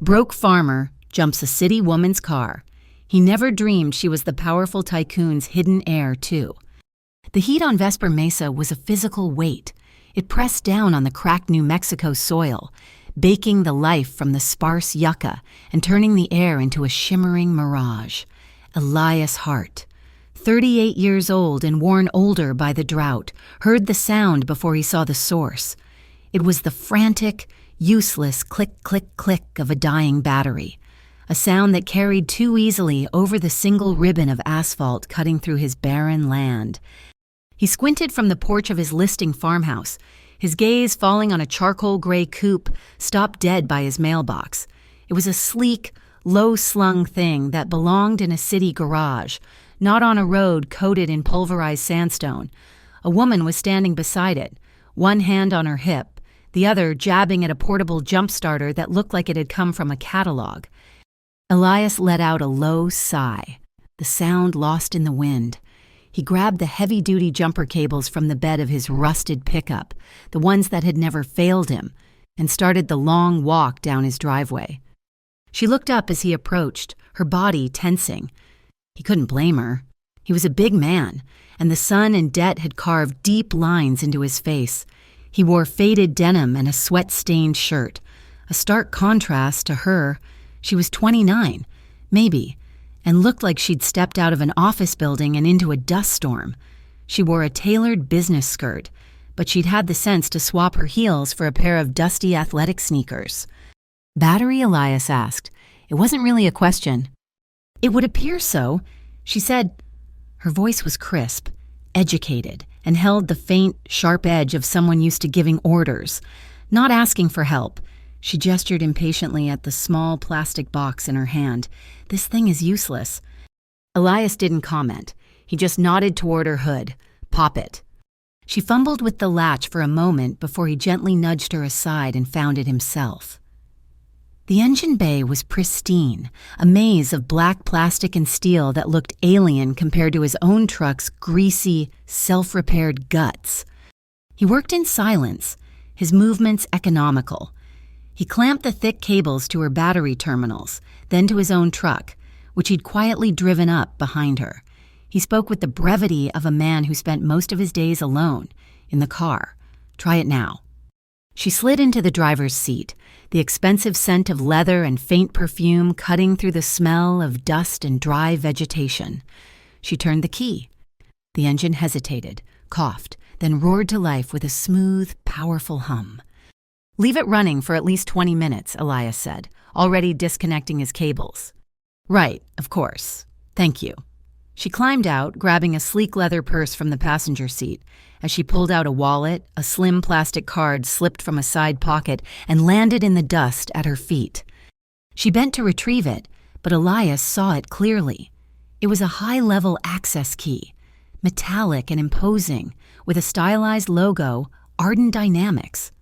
Broke farmer jumps a city woman's car. He never dreamed she was the powerful tycoon's hidden heir, too. The heat on Vesper Mesa was a physical weight. It pressed down on the cracked New Mexico soil, baking the life from the sparse yucca and turning the air into a shimmering mirage. Elias Hart, 38 years old and worn older by the drought, heard the sound before he saw the source. It was the frantic, useless click, click, click of a dying battery, a sound that carried too easily over the single ribbon of asphalt cutting through his barren land. He squinted from the porch of his listing farmhouse, his gaze falling on a charcoal-gray coupe stopped dead by his mailbox. It was a sleek, low-slung thing that belonged in a city garage, not on a road coated in pulverized sandstone. A woman was standing beside it, one hand on her hip, the other jabbing at a portable jump starter that looked like it had come from a catalog. Elias let out a low sigh, the sound lost in the wind. He grabbed the heavy-duty jumper cables from the bed of his rusted pickup, the ones that had never failed him, and started the long walk down his driveway. She looked up as he approached, her body tensing. He couldn't blame her. He was a big man, and the sun and debt had carved deep lines into his face. He wore faded denim and a sweat-stained shirt, a stark contrast to her. She was 29, maybe, and looked like she'd stepped out of an office building and into a dust storm. She wore a tailored business skirt, but she'd had the sense to swap her heels for a pair of dusty athletic sneakers. "Battery?" Elias asked. It wasn't really a question. "It would appear so," she said. Her voice was crisp, educated, and held the faint, sharp edge of someone used to giving orders, not asking for help. She gestured impatiently at the small plastic box in her hand. "This thing is useless." Elias didn't comment. He just nodded toward her hood. "Pop it." She fumbled with the latch for a moment before he gently nudged her aside and found it himself. The engine bay was pristine, a maze of black plastic and steel that looked alien compared to his own truck's greasy, self-repaired guts. He worked in silence, his movements economical. He clamped the thick cables to her battery terminals, then to his own truck, which he'd quietly driven up behind her. He spoke with the brevity of a man who spent most of his days alone, in the car. "Try it now." She slid into the driver's seat, the expensive scent of leather and faint perfume cutting through the smell of dust and dry vegetation. She turned the key. The engine hesitated, coughed, then roared to life with a smooth, powerful hum. "Leave it running for at least 20 minutes, Elias said, already disconnecting his cables. "Right, of course. Thank you." She climbed out, grabbing a sleek leather purse from the passenger seat. As she pulled out a wallet, a slim plastic card slipped from a side pocket and landed in the dust at her feet. She bent to retrieve it, but Elias saw it clearly. It was a high-level access key, metallic and imposing, with a stylized logo, Ardent Dynamics.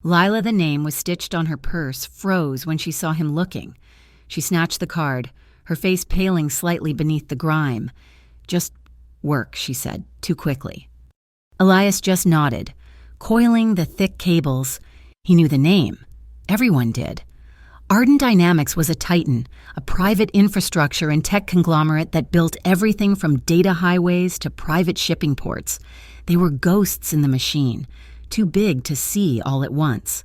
Lila, the name was stitched on her purse, froze when she saw him looking. She snatched the card, her face paling slightly beneath the grime. "Just work," she said, too quickly. Elias just nodded, coiling the thick cables. He knew the name. Everyone did. Ardent Dynamics was a titan, a private infrastructure and tech conglomerate that built everything from data highways to private shipping ports. They were ghosts in the machine, too big to see all at once.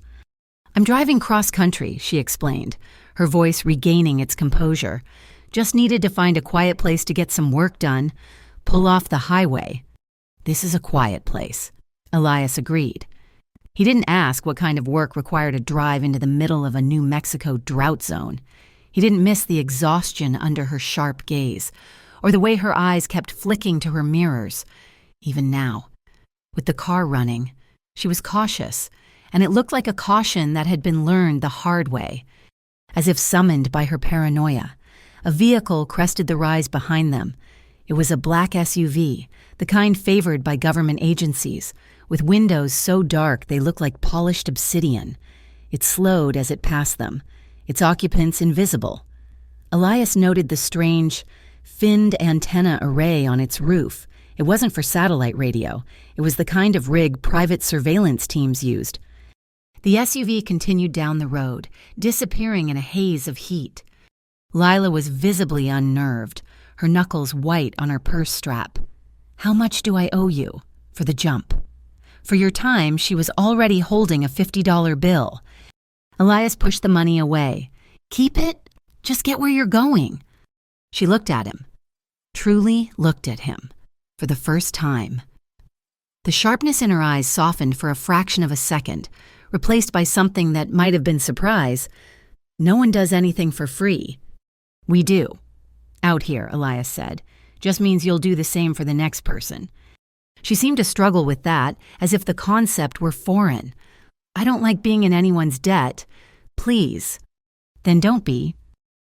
"I'm driving cross-country," she explained, her voice regaining its composure. "Just needed to find a quiet place to get some work done. Pull off the highway." "This is a quiet place," Elias agreed. He didn't ask what kind of work required a drive into the middle of a New Mexico drought zone. He didn't miss the exhaustion under her sharp gaze, or the way her eyes kept flicking to her mirrors. Even now, with the car running, she was cautious, and it looked like a caution that had been learned the hard way. As if summoned by her paranoia, a vehicle crested the rise behind them. It was a black SUV, the kind favored by government agencies, with windows so dark they looked like polished obsidian. It slowed as it passed them, its occupants invisible. Elias noted the strange, finned antenna array on its roof. It wasn't for satellite radio. It was the kind of rig private surveillance teams used. The SUV continued down the road, disappearing in a haze of heat. Lila was visibly unnerved, her knuckles white on her purse strap. "How much do I owe you for the jump?" For your time, she was already holding a $50 bill. Elias pushed the money away. "Keep it? Just get where you're going." She looked at him, truly looked at him, for the first time. The sharpness in her eyes softened for a fraction of a second, replaced by something that might have been surprise. "No one does anything for free." "We do. Out here," Elias said. "Just means you'll do the same for the next person." She seemed to struggle with that, as if the concept were foreign. "I don't like being in anyone's debt. Please." "Then don't be."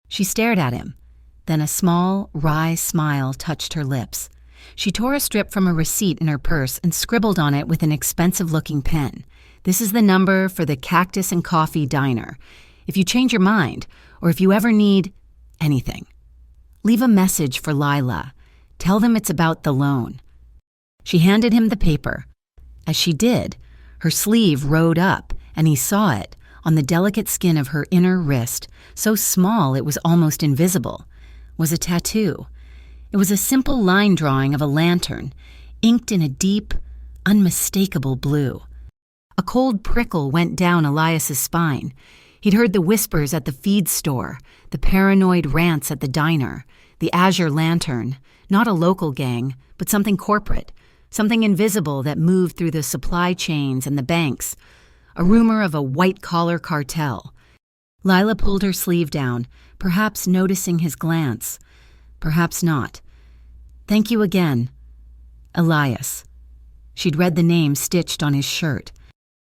She stared at him. Then a small, wry smile touched her lips. She tore a strip from a receipt in her purse and scribbled on it with an expensive-looking pen. "This is the number for the Cactus and Coffee Diner. If you change your mind, or if you ever need anything, leave a message for Lila. Tell them it's about the loan." She handed him the paper. As she did, her sleeve rode up, and he saw it on the delicate skin of her inner wrist, so small it was almost invisible, was a tattoo. It was a simple line drawing of a lantern, inked in a deep, unmistakable blue. A cold prickle went down Elias's spine. He'd heard the whispers at the feed store, the paranoid rants at the diner, the Azure Lantern, not a local gang, but something corporate, something invisible that moved through the supply chains and the banks, a rumor of a white-collar cartel. Lila pulled her sleeve down, perhaps noticing his glance, perhaps not. "Thank you again, Elias." She'd read the name stitched on his shirt.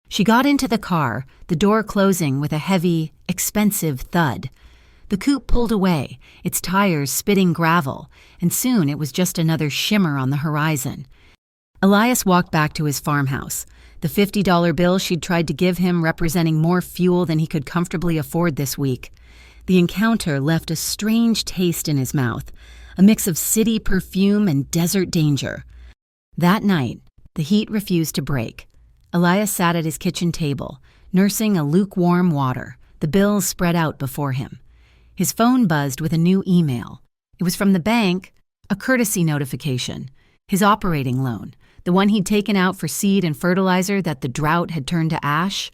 She got into the car, the door closing with a heavy, expensive thud. The coupe pulled away, its tires spitting gravel, and soon it was just another shimmer on the horizon. Elias walked back to his farmhouse, the $50 bill she'd tried to give him representing more fuel than he could comfortably afford this week. The encounter left a strange taste in his mouth, a mix of city perfume and desert danger. That night, the heat refused to break. Elias sat at his kitchen table, nursing a lukewarm water, the bills spread out before him. His phone buzzed with a new email. It was from the bank, a courtesy notification. His operating loan, the one he'd taken out for seed and fertilizer that the drought had turned to ash,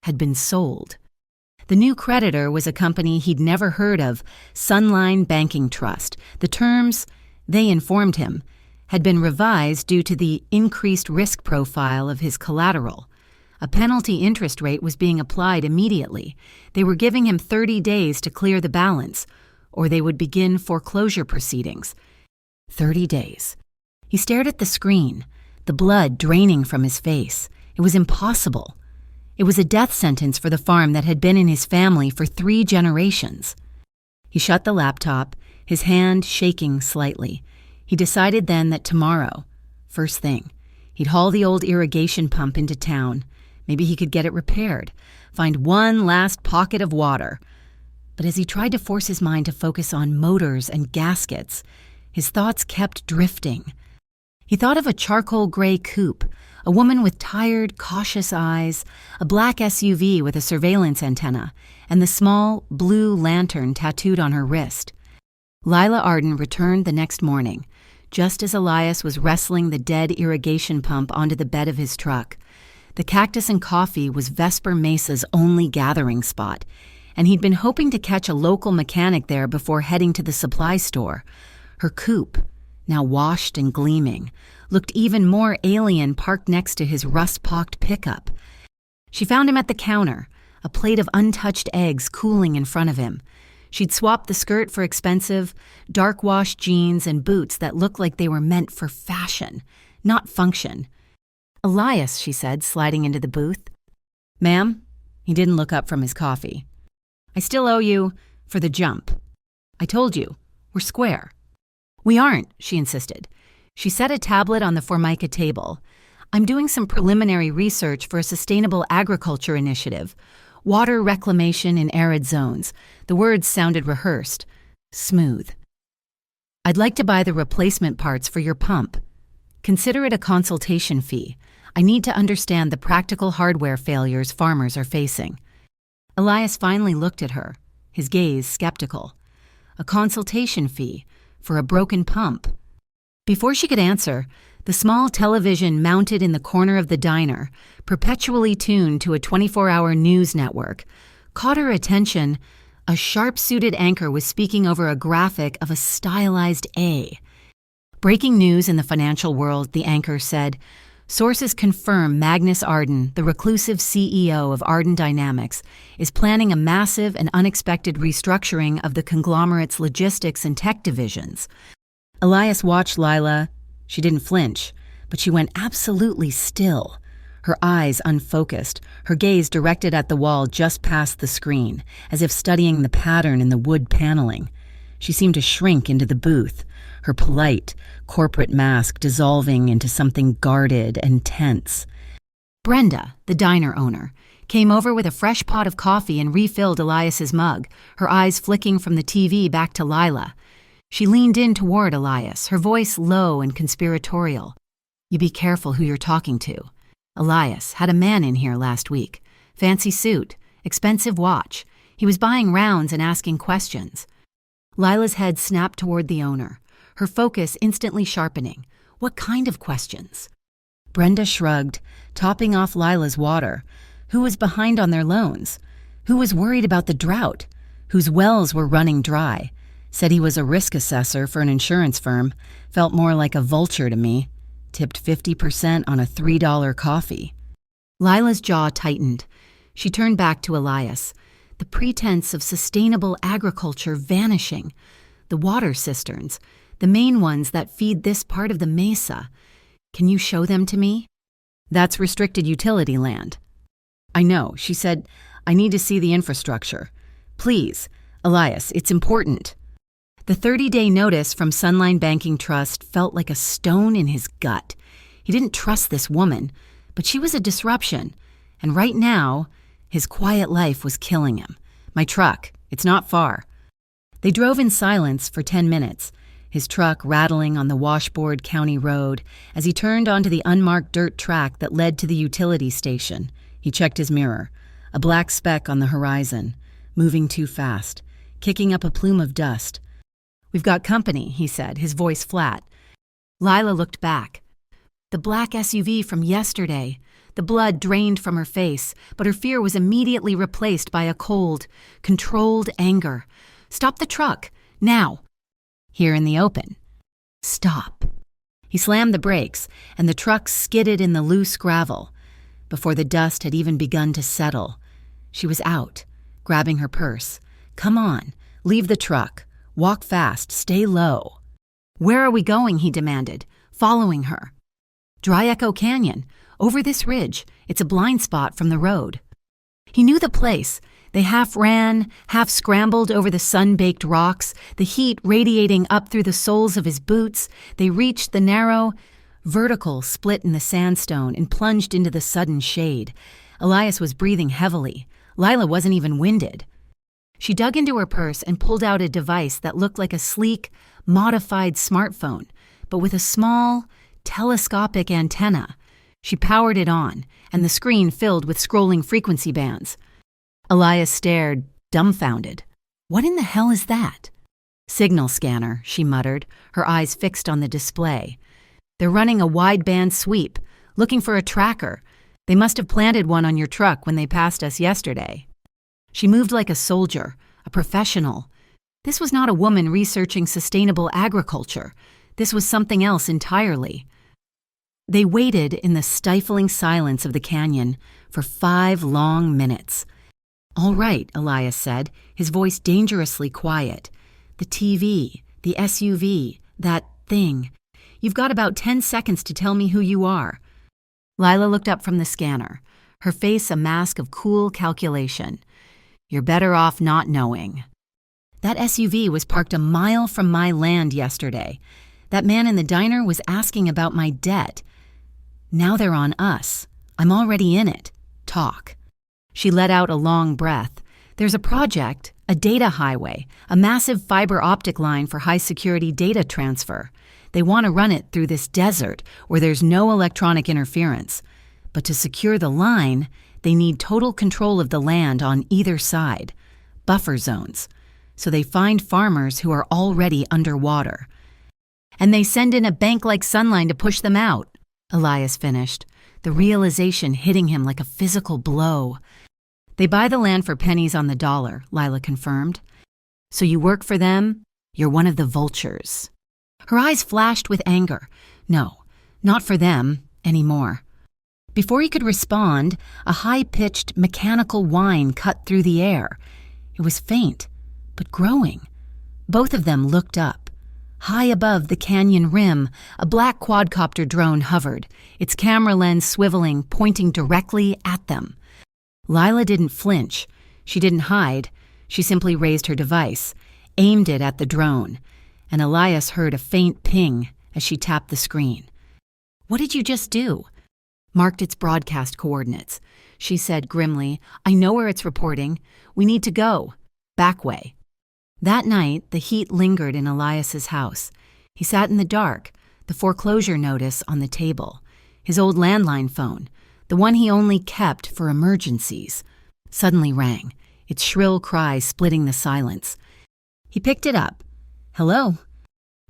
had been sold. The new creditor was a company he'd never heard of, Sunline Banking Trust. The terms, they informed him, had been revised due to the increased risk profile of his collateral. A penalty interest rate was being applied immediately. They were giving him 30 days to clear the balance, or they would begin foreclosure proceedings. 30 days. He stared at the screen, the blood draining from his face. It was impossible. It was a death sentence for the farm that had been in his family for 3 generations. He shut the laptop, his hand shaking slightly. He decided then that tomorrow, first thing, he'd haul the old irrigation pump into town. Maybe he could get it repaired, find one last pocket of water. But as he tried to force his mind to focus on motors and gaskets, his thoughts kept drifting. He thought of a charcoal gray coupe, a woman with tired, cautious eyes, a black SUV with a surveillance antenna, and the small, blue lantern tattooed on her wrist. Lila Arden returned the next morning, just as Elias was wrestling the dead irrigation pump onto the bed of his truck. The Cactus and Coffee was Vesper Mesa's only gathering spot, and he'd been hoping to catch a local mechanic there before heading to the supply store. Her coupe, now washed and gleaming, looked even more alien parked next to his rust-pocked pickup. She found him at the counter, a plate of untouched eggs cooling in front of him. She'd swapped the skirt for expensive, dark-washed jeans and boots that looked like they were meant for fashion, not function. "Elias," she said, sliding into the booth. "Ma'am?" He didn't look up from his coffee. "I still owe you for the jump. I told you, we're square." "We aren't," she insisted. She set a tablet on the Formica table. "I'm doing some preliminary research for a sustainable agriculture initiative. Water reclamation in arid zones." The words sounded rehearsed, smooth. "I'd like to buy the replacement parts for your pump. Consider it a consultation fee. I need to understand the practical hardware failures farmers are facing. Elias finally looked at her, his gaze skeptical. A consultation fee for a broken pump. Before she could answer, the small television mounted in the corner of the diner, perpetually tuned to a 24-hour news network, caught her attention. A sharp-suited anchor was speaking over a graphic of a stylized A. Breaking news in the financial world, the anchor said. Sources confirm Magnus Arden, the reclusive CEO of Arden Dynamics, is planning a massive and unexpected restructuring of the conglomerate's logistics and tech divisions. Elias watched Lila. She didn't flinch, but she went absolutely still, her eyes unfocused, her gaze directed at the wall just past the screen, as if studying the pattern in the wood paneling. She seemed to shrink into the booth, her polite, corporate mask dissolving into something guarded and tense. Brenda, the diner owner, came over with a fresh pot of coffee and refilled Elias's mug, her eyes flicking from the TV back to Lila. She leaned in toward Elias, her voice low and conspiratorial. You be careful who you're talking to. Elias had a man in here last week. Fancy suit, expensive watch. He was buying rounds and asking questions. Lila's head snapped toward the owner, her focus instantly sharpening. What kind of questions? Brenda shrugged, topping off Lila's water. Who was behind on their loans? Who was worried about the drought? Whose wells were running dry? Said he was a risk assessor for an insurance firm. Felt more like a vulture to me. Tipped 50% on a $3 coffee. Lila's jaw tightened. She turned back to Elias. The pretense of sustainable agriculture vanishing. The water cisterns, the main ones that feed this part of the mesa. Can you show them to me? That's restricted utility land. I know, she said. I need to see the infrastructure. Please, Elias, it's important. The 30-day notice from Sunline Banking Trust felt like a stone in his gut. He didn't trust this woman, but she was a disruption. And right now, his quiet life was killing him. My truck, it's not far. They drove in silence for 10 minutes, his truck rattling on the washboard county road as he turned onto the unmarked dirt track that led to the utility station. He checked his mirror, a black speck on the horizon, moving too fast, kicking up a plume of dust. We've got company, he said, his voice flat. Lila looked back. The black SUV from yesterday. The blood drained from her face, but her fear was immediately replaced by a cold, controlled anger. Stop the truck, now. Here in the open. Stop. He slammed the brakes, and the truck skidded in the loose gravel. Before the dust had even begun to settle, she was out, grabbing her purse. Come on, leave the truck. Walk fast, stay low. Where are we going, he demanded, following her. Dry Echo Canyon, over this ridge. It's a blind spot from the road. He knew the place. They half ran, half scrambled over the sun-baked rocks, the heat radiating up through the soles of his boots. They reached the narrow, vertical split in the sandstone and plunged into the sudden shade. Elias was breathing heavily. Lila wasn't even winded. She dug into her purse and pulled out a device that looked like a sleek, modified smartphone, but with a small, telescopic antenna. She powered it on, and the screen filled with scrolling frequency bands. Elias stared, dumbfounded. What in the hell is that? Signal scanner, she muttered, her eyes fixed on the display. They're running a wideband sweep, looking for a tracker. They must have planted one on your truck when they passed us yesterday. She moved like a soldier, a professional. This was not a woman researching sustainable agriculture. This was something else entirely. They waited in the stifling silence of the canyon for 5 long minutes. All right, Elias said, his voice dangerously quiet. The TV, the SUV, that thing. You've got about 10 seconds to tell me who you are. Lila looked up from the scanner, her face a mask of cool calculation. You're better off not knowing. That SUV was parked a mile from my land yesterday. That man in the diner was asking about my debt. Now they're on us. I'm already in it. Talk. She let out a long breath. There's a project, a data highway, a massive fiber optic line for high-security data transfer. They want to run it through this desert where there's no electronic interference. But to secure the line, they need total control of the land on either side, buffer zones. So they find farmers who are already underwater. And they send in a bank like Sunline to push them out, Elias finished, the realization hitting him like a physical blow. They buy the land for pennies on the dollar, Lila confirmed. So you work for them, you're one of the vultures. Her eyes flashed with anger. No, not for them anymore. Before he could respond, a high-pitched, mechanical whine cut through the air. It was faint, but growing. Both of them looked up. High above the canyon rim, a black quadcopter drone hovered, its camera lens swiveling, pointing directly at them. Lila didn't flinch. She didn't hide. She simply raised her device, aimed it at the drone, and Elias heard a faint ping as she tapped the screen. "What did you just do?" "Marked its broadcast coordinates," she said grimly. "I know where it's reporting. We need to go. Back way." That night, the heat lingered in Elias's house. He sat in the dark, the foreclosure notice on the table, his old landline phone, the one he only kept for emergencies, suddenly rang, its shrill cry splitting the silence. He picked it up. "Hello?"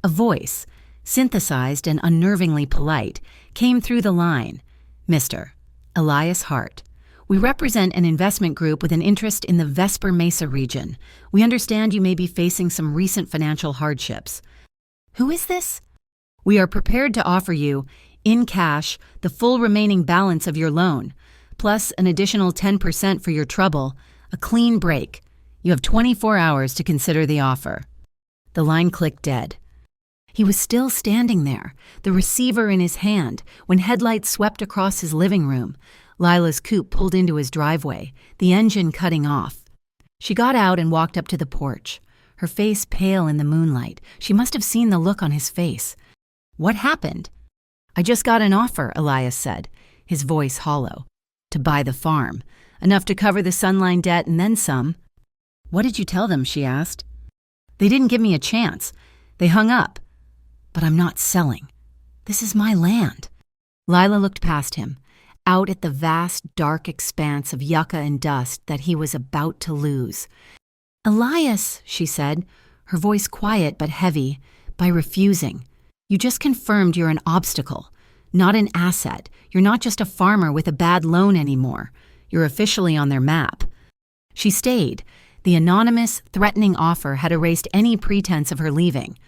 A voice, synthesized and unnervingly polite, came through the line. "Mr. Elias Hart. We represent an investment group with an interest in the Vesper Mesa region. We understand you may be facing some recent financial hardships." "Who is this?" "We are prepared to offer you, in cash, the full remaining balance of your loan, plus an additional 10% for your trouble, a clean break. You have 24 hours to consider the offer." The line clicked dead. He was still standing there, the receiver in his hand, when headlights swept across his living room. Lila's coupe pulled into his driveway, the engine cutting off. She got out and walked up to the porch, her face pale in the moonlight. She must have seen the look on his face. "What happened?" "I just got an offer," Elias said, his voice hollow. "To buy the farm, enough to cover the Sunline debt and then some." "What did you tell them?" she asked. "They didn't give me a chance. They hung up. But I'm not selling. This is my land." Lila looked past him, out at the vast, dark expanse of yucca and dust that he was about to lose. "Elias," she said, her voice quiet but heavy, "by refusing, you just confirmed you're an obstacle, not an asset. You're not just a farmer with a bad loan anymore. You're officially on their map." She stayed. The anonymous, threatening offer had erased any pretense of her leaving.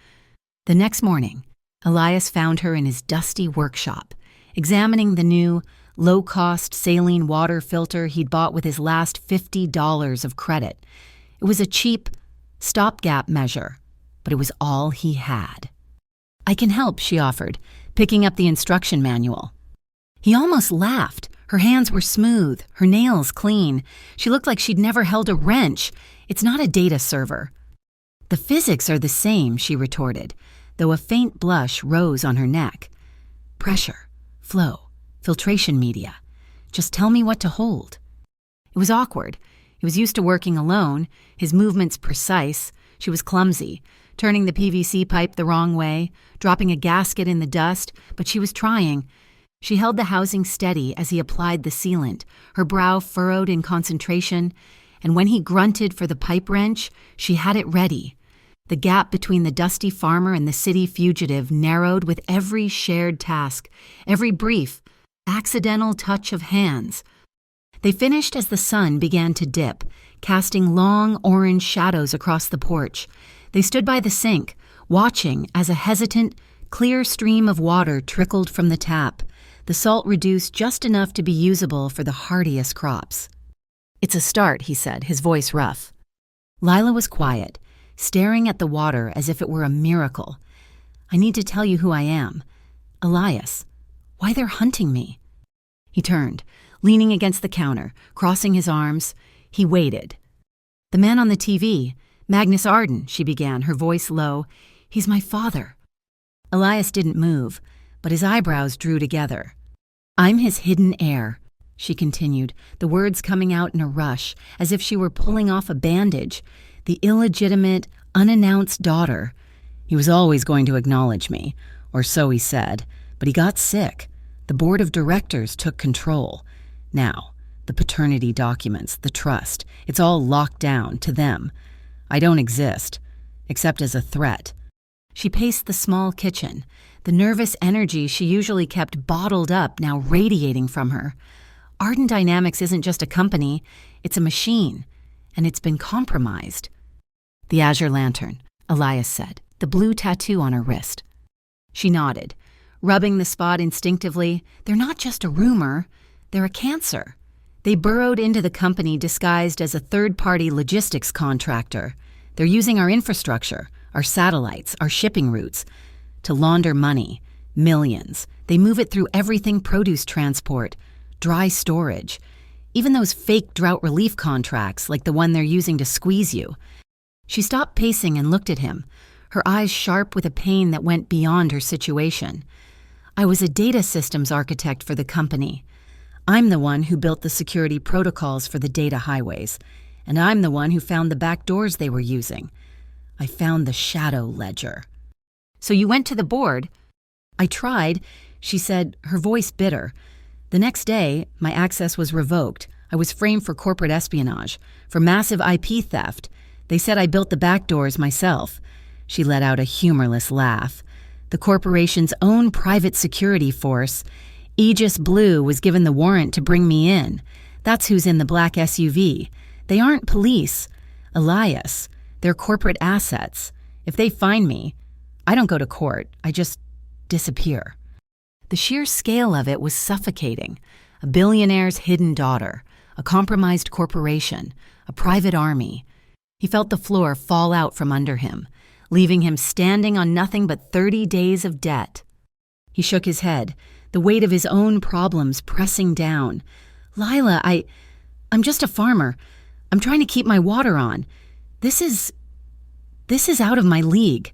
The next morning, Elias found her in his dusty workshop, examining the new, low-cost saline water filter he'd bought with his last $50 of credit. It was a cheap, stopgap measure, but it was all he had. "I can help," she offered, picking up the instruction manual. He almost laughed. Her hands were smooth, her nails clean. She looked like she'd never held a wrench. "It's not a data server." "The physics are the same," she retorted, though a faint blush rose on her neck. "Pressure, flow, filtration media. Just tell me what to hold." It was awkward. He was used to working alone, his movements precise. She was clumsy, turning the PVC pipe the wrong way, dropping a gasket in the dust, but she was trying. She held the housing steady as he applied the sealant, her brow furrowed in concentration, and when he grunted for the pipe wrench, she had it ready. The gap between the dusty farmer and the city fugitive narrowed with every shared task, every brief, accidental touch of hands. They finished as the sun began to dip, casting long orange shadows across the porch. They stood by the sink, watching as a hesitant, clear stream of water trickled from the tap, the salt reduced just enough to be usable for the hardiest crops. "It's a start," he said, his voice rough. Lila was quiet, staring at the water as if it were a miracle. "I need to tell you who I am. Elias. Why they're hunting me." He turned, leaning against the counter, crossing his arms. He waited. "The man on the TV, Magnus Arden," she began, her voice low. "He's my father." Elias didn't move, but his eyebrows drew together. "I'm his hidden heir," she continued, the words coming out in a rush, as if she were pulling off a bandage. "The illegitimate, unannounced daughter. He was always going to acknowledge me, or so he said, but he got sick. The board of directors took control. Now, the paternity documents, the trust, it's all locked down to them. I don't exist, except as a threat. She paced the small kitchen, the nervous energy she usually kept bottled up now radiating from her. Arden Dynamics isn't just a company, it's a machine, and it's been compromised. The Azure Lantern, Elias said, the blue tattoo on her wrist. She nodded, rubbing the spot instinctively. They're not just a rumor, they're a cancer. They burrowed into the company disguised as a third-party logistics contractor. They're using our infrastructure, our satellites, our shipping routes, to launder money, millions. They move it through everything: produce transport, dry storage, even those fake drought relief contracts like the one they're using to squeeze you. She stopped pacing and looked at him, her eyes sharp with a pain that went beyond her situation. I was a data systems architect for the company. I'm the one who built the security protocols for the data highways, and I'm the one who found the back doors they were using. I found the shadow ledger. So you went to the board? I tried, she said, her voice bitter. The next day, my access was revoked. I was framed for corporate espionage, for massive IP theft. They said I built the back doors myself. She let out a humorless laugh. The corporation's own private security force, Aegis Blue, was given the warrant to bring me in. That's who's in the black SUV. They aren't police. Elias, they're corporate assets. If they find me, I don't go to court. I just disappear. The sheer scale of it was suffocating. A billionaire's hidden daughter, a compromised corporation, a private army. He felt the floor fall out from under him, leaving him standing on nothing but 30 days of debt. He shook his head, the weight of his own problems pressing down. Lila, I'm just a farmer. I'm trying to keep my water on. This is out of my league.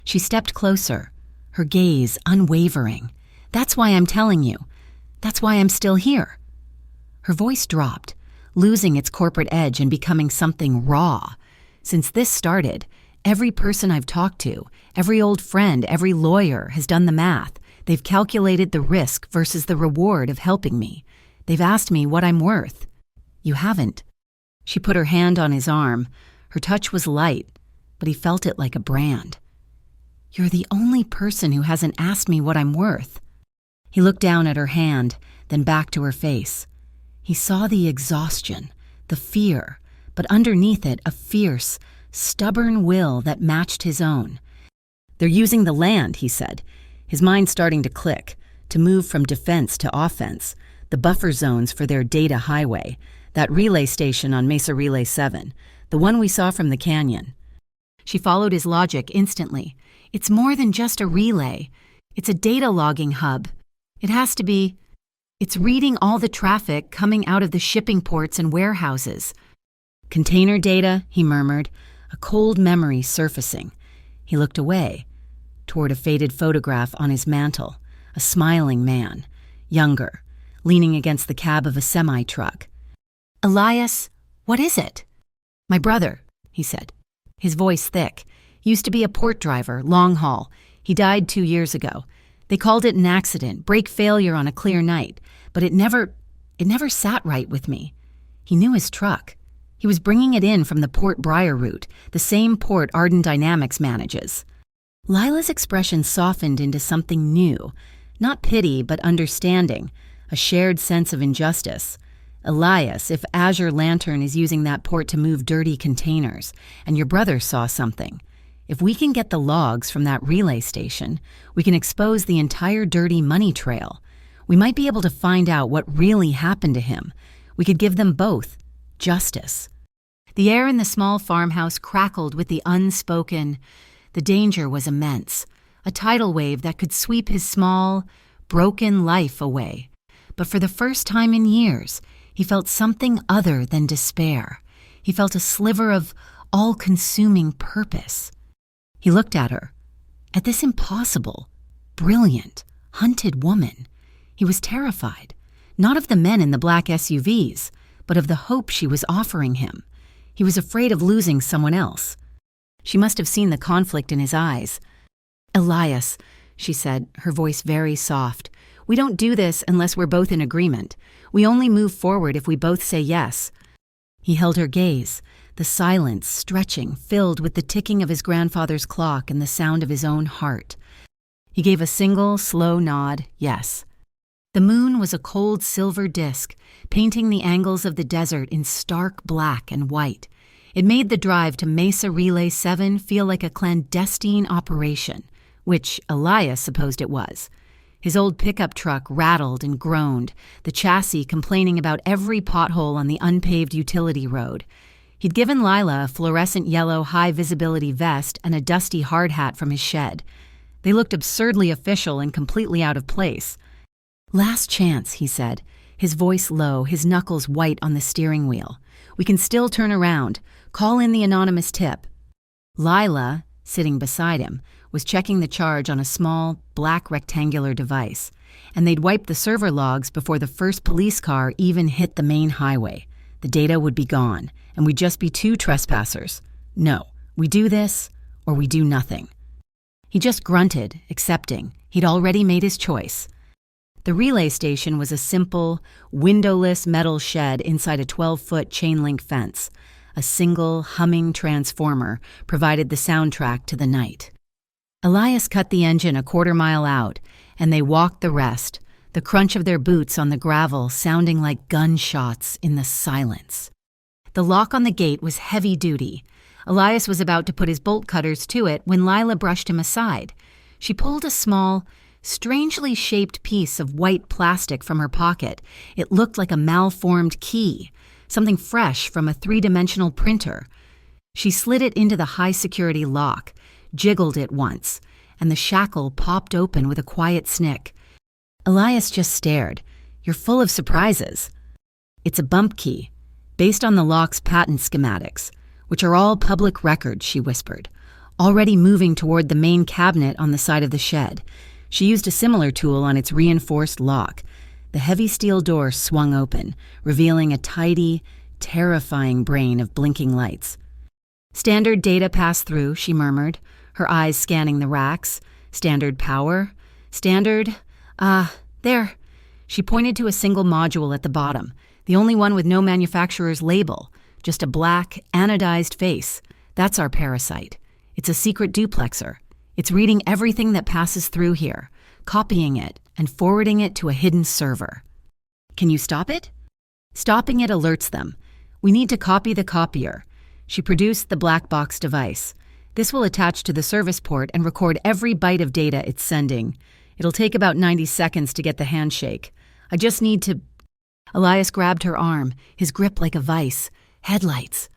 She stepped closer, her gaze unwavering. That's why I'm telling you. That's why I'm still here. Her voice dropped, losing its corporate edge and becoming something raw. Since this started, every person I've talked to, every old friend, every lawyer has done the math. They've calculated the risk versus the reward of helping me. They've asked me what I'm worth. You haven't. She put her hand on his arm. Her touch was light, but he felt it like a brand. You're the only person who hasn't asked me what I'm worth. He looked down at her hand, then back to her face. He saw the exhaustion, the fear, but underneath it a fierce, stubborn will that matched his own. They're using the land, he said, his mind starting to click, to move from defense to offense, the buffer zones for their data highway, that relay station on Mesa Relay 7, the one we saw from the canyon. She followed his logic instantly. It's more than just a relay. It's a data logging hub. It has to be. It's reading all the traffic coming out of the shipping ports and warehouses. Container data, he murmured, a cold memory surfacing. He looked away, toward a faded photograph on his mantel, a smiling man, younger, leaning against the cab of a semi-truck. Elias, what is it? My brother, he said, his voice thick. Used to be a port driver, long haul. He died 2 years ago. They called it an accident, brake failure on a clear night, but it never sat right with me. He knew his truck. He was bringing it in from the Port Briar route, the same port Arden Dynamics manages. Lila's expression softened into something new, not pity but understanding, a shared sense of injustice. Elias, if Azure Lantern is using that port to move dirty containers, and your brother saw something, if we can get the logs from that relay station, we can expose the entire dirty money trail. We might be able to find out what really happened to him. We could give them both justice. The air in the small farmhouse crackled with the unspoken. The danger was immense, a tidal wave that could sweep his small, broken life away. But for the first time in years, he felt something other than despair. He felt a sliver of all-consuming purpose. He looked at her, at this impossible, brilliant, hunted woman. He was terrified, not of the men in the black SUVs, but of the hope she was offering him. He was afraid of losing someone else. She must have seen the conflict in his eyes. Elias, she said, her voice very soft, We don't do this unless we're both in agreement. We only move forward if we both say yes." He held her gaze, the silence stretching, filled with the ticking of his grandfather's clock and the sound of his own heart. He gave a single, slow nod, yes. The moon was a cold silver disk, painting the angles of the desert in stark black and white. It made the drive to Mesa Relay 7 feel like a clandestine operation, which Elias supposed it was. His old pickup truck rattled and groaned, the chassis complaining about every pothole on the unpaved utility road. He'd given Lila a fluorescent yellow high-visibility vest and a dusty hard hat from his shed. They looked absurdly official and completely out of place. "Last chance," he said, his voice low, his knuckles white on the steering wheel. "We can still turn around. Call in the anonymous tip." Lila, sitting beside him, was checking the charge on a small, black rectangular device, and they'd wipe the server logs before the first police car even hit the main highway. The data would be gone, and we'd just be two trespassers. No, we do this, or we do nothing. He just grunted, accepting. He'd already made his choice. The relay station was a simple, windowless metal shed inside a 12-foot chain-link fence. A single, humming transformer provided the soundtrack to the night. Elias cut the engine a quarter-mile out, and they walked the rest, the crunch of their boots on the gravel sounding like gunshots in the silence. The lock on the gate was heavy-duty. Elias was about to put his bolt cutters to it when Lila brushed him aside. She pulled a small, strangely shaped piece of white plastic from her pocket. It looked like a malformed key, something fresh from a three-dimensional printer. She slid it into the high-security lock, jiggled it once, and the shackle popped open with a quiet snick. Elias just stared. "You're full of surprises." "It's a bump key, based on the lock's patent schematics, which are all public record," she whispered, already moving toward the main cabinet on the side of the shed. She used a similar tool on its reinforced lock. The heavy steel door swung open, revealing a tidy, terrifying brain of blinking lights. "Standard data pass through," she murmured, her eyes scanning the racks. "Standard power. Standard. There." She pointed to a single module at the bottom, the only one with no manufacturer's label, just a black, anodized face. "That's our parasite. It's a secret duplexer. It's reading everything that passes through here, copying it, and forwarding it to a hidden server." "Can you stop it?" "Stopping it alerts them. We need to copy the copier." She produced the black box device. "This will attach to the service port and record every byte of data it's sending. It'll take about 90 seconds to get the handshake. I just need to—" Elias grabbed her arm, his grip like a vice. "Headlights."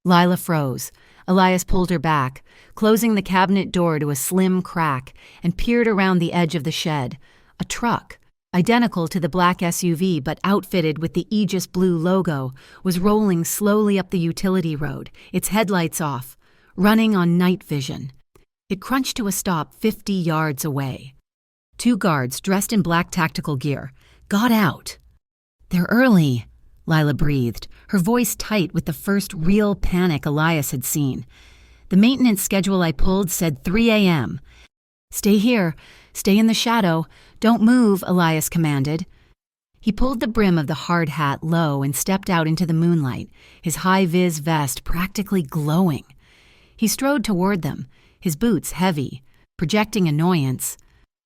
Lila froze. Elias pulled her back, closing the cabinet door to a slim crack, and peered around the edge of the shed. A truck, identical to the black SUV but outfitted with the Aegis Blue logo, was rolling slowly up the utility road, its headlights off, running on night vision. It crunched to a stop 50 yards away. Two guards, dressed in black tactical gear, got out. "They're early," Lila breathed, her voice tight with the first real panic Elias had seen. "The maintenance schedule I pulled said 3 a.m. "Stay here. Stay in the shadow. Don't move," Elias commanded. He pulled the brim of the hard hat low and stepped out into the moonlight, his high-vis vest practically glowing. He strode toward them, his boots heavy, projecting annoyance.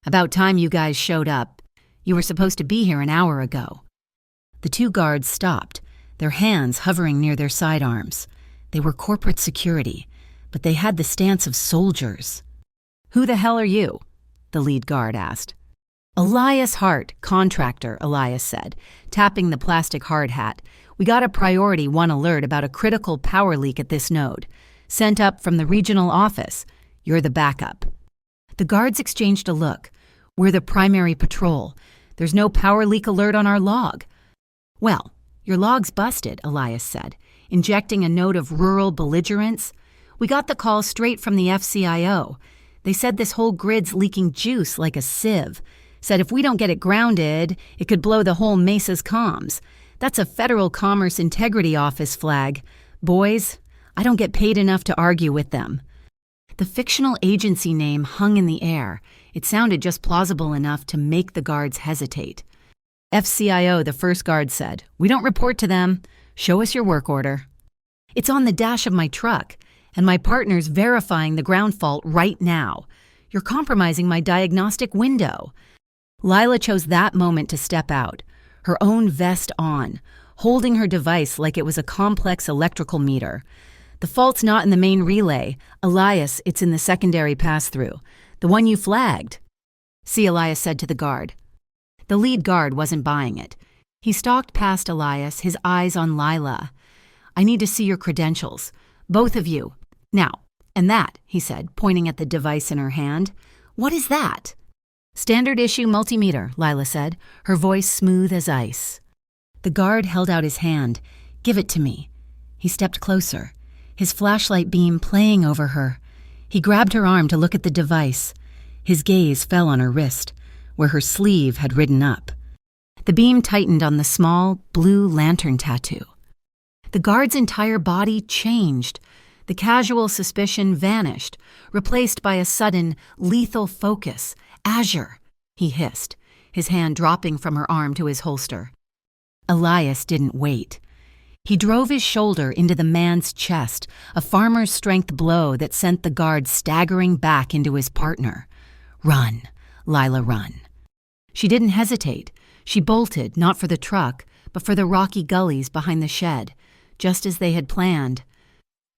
"About time you guys showed up. You were supposed to be here an hour ago." The two guards stopped, their hands hovering near their sidearms. They were corporate security, but they had the stance of soldiers. "Who the hell are you?" the lead guard asked. "Elias Hart, contractor," Elias said, tapping the plastic hard hat. "We got a priority 1 alert about a critical power leak at this node. Sent up from the regional office. You're the backup." The guards exchanged a look. "We're the primary patrol. There's no power leak alert on our log." "Well, your log's busted," Elias said, injecting a note of rural belligerence. "We got the call straight from the FCIO. They said this whole grid's leaking juice like a sieve. Said if we don't get it grounded, it could blow the whole Mesa's comms. That's a Federal Commerce Integrity Office flag. Boys, I don't get paid enough to argue with them." The fictional agency name hung in the air, It sounded just plausible enough to make the guards hesitate. FCIO, the first guard said, "We don't report to them. Show us your work order." "It's on the dash of my truck, and my partner's verifying the ground fault right now. You're compromising my diagnostic window." Lila chose that moment to step out, her own vest on, holding her device like it was a complex electrical meter. "The fault's not in the main relay. Elias, it's in the secondary pass-through. The one you flagged." "See," Elias said to the guard. The lead guard wasn't buying it. He stalked past Elias, his eyes on Lila. "I need to see your credentials. Both of you. Now, and that," he said, pointing at the device in her hand. "What is that?" "Standard issue multimeter," Lila said, her voice smooth as ice. The guard held out his hand. "Give it to me." He stepped closer, his flashlight beam playing over her. He grabbed her arm to look at the device. His gaze fell on her wrist, where her sleeve had ridden up. The beam tightened on the small, blue lantern tattoo. The guard's entire body changed. The casual suspicion vanished, replaced by a sudden, lethal focus. "Azure," he hissed, his hand dropping from her arm to his holster. Elias didn't wait. He drove his shoulder into the man's chest, a farmer's strength blow that sent the guard staggering back into his partner. "Run, Lila, run." She didn't hesitate. She bolted, not for the truck, but for the rocky gullies behind the shed, just as they had planned.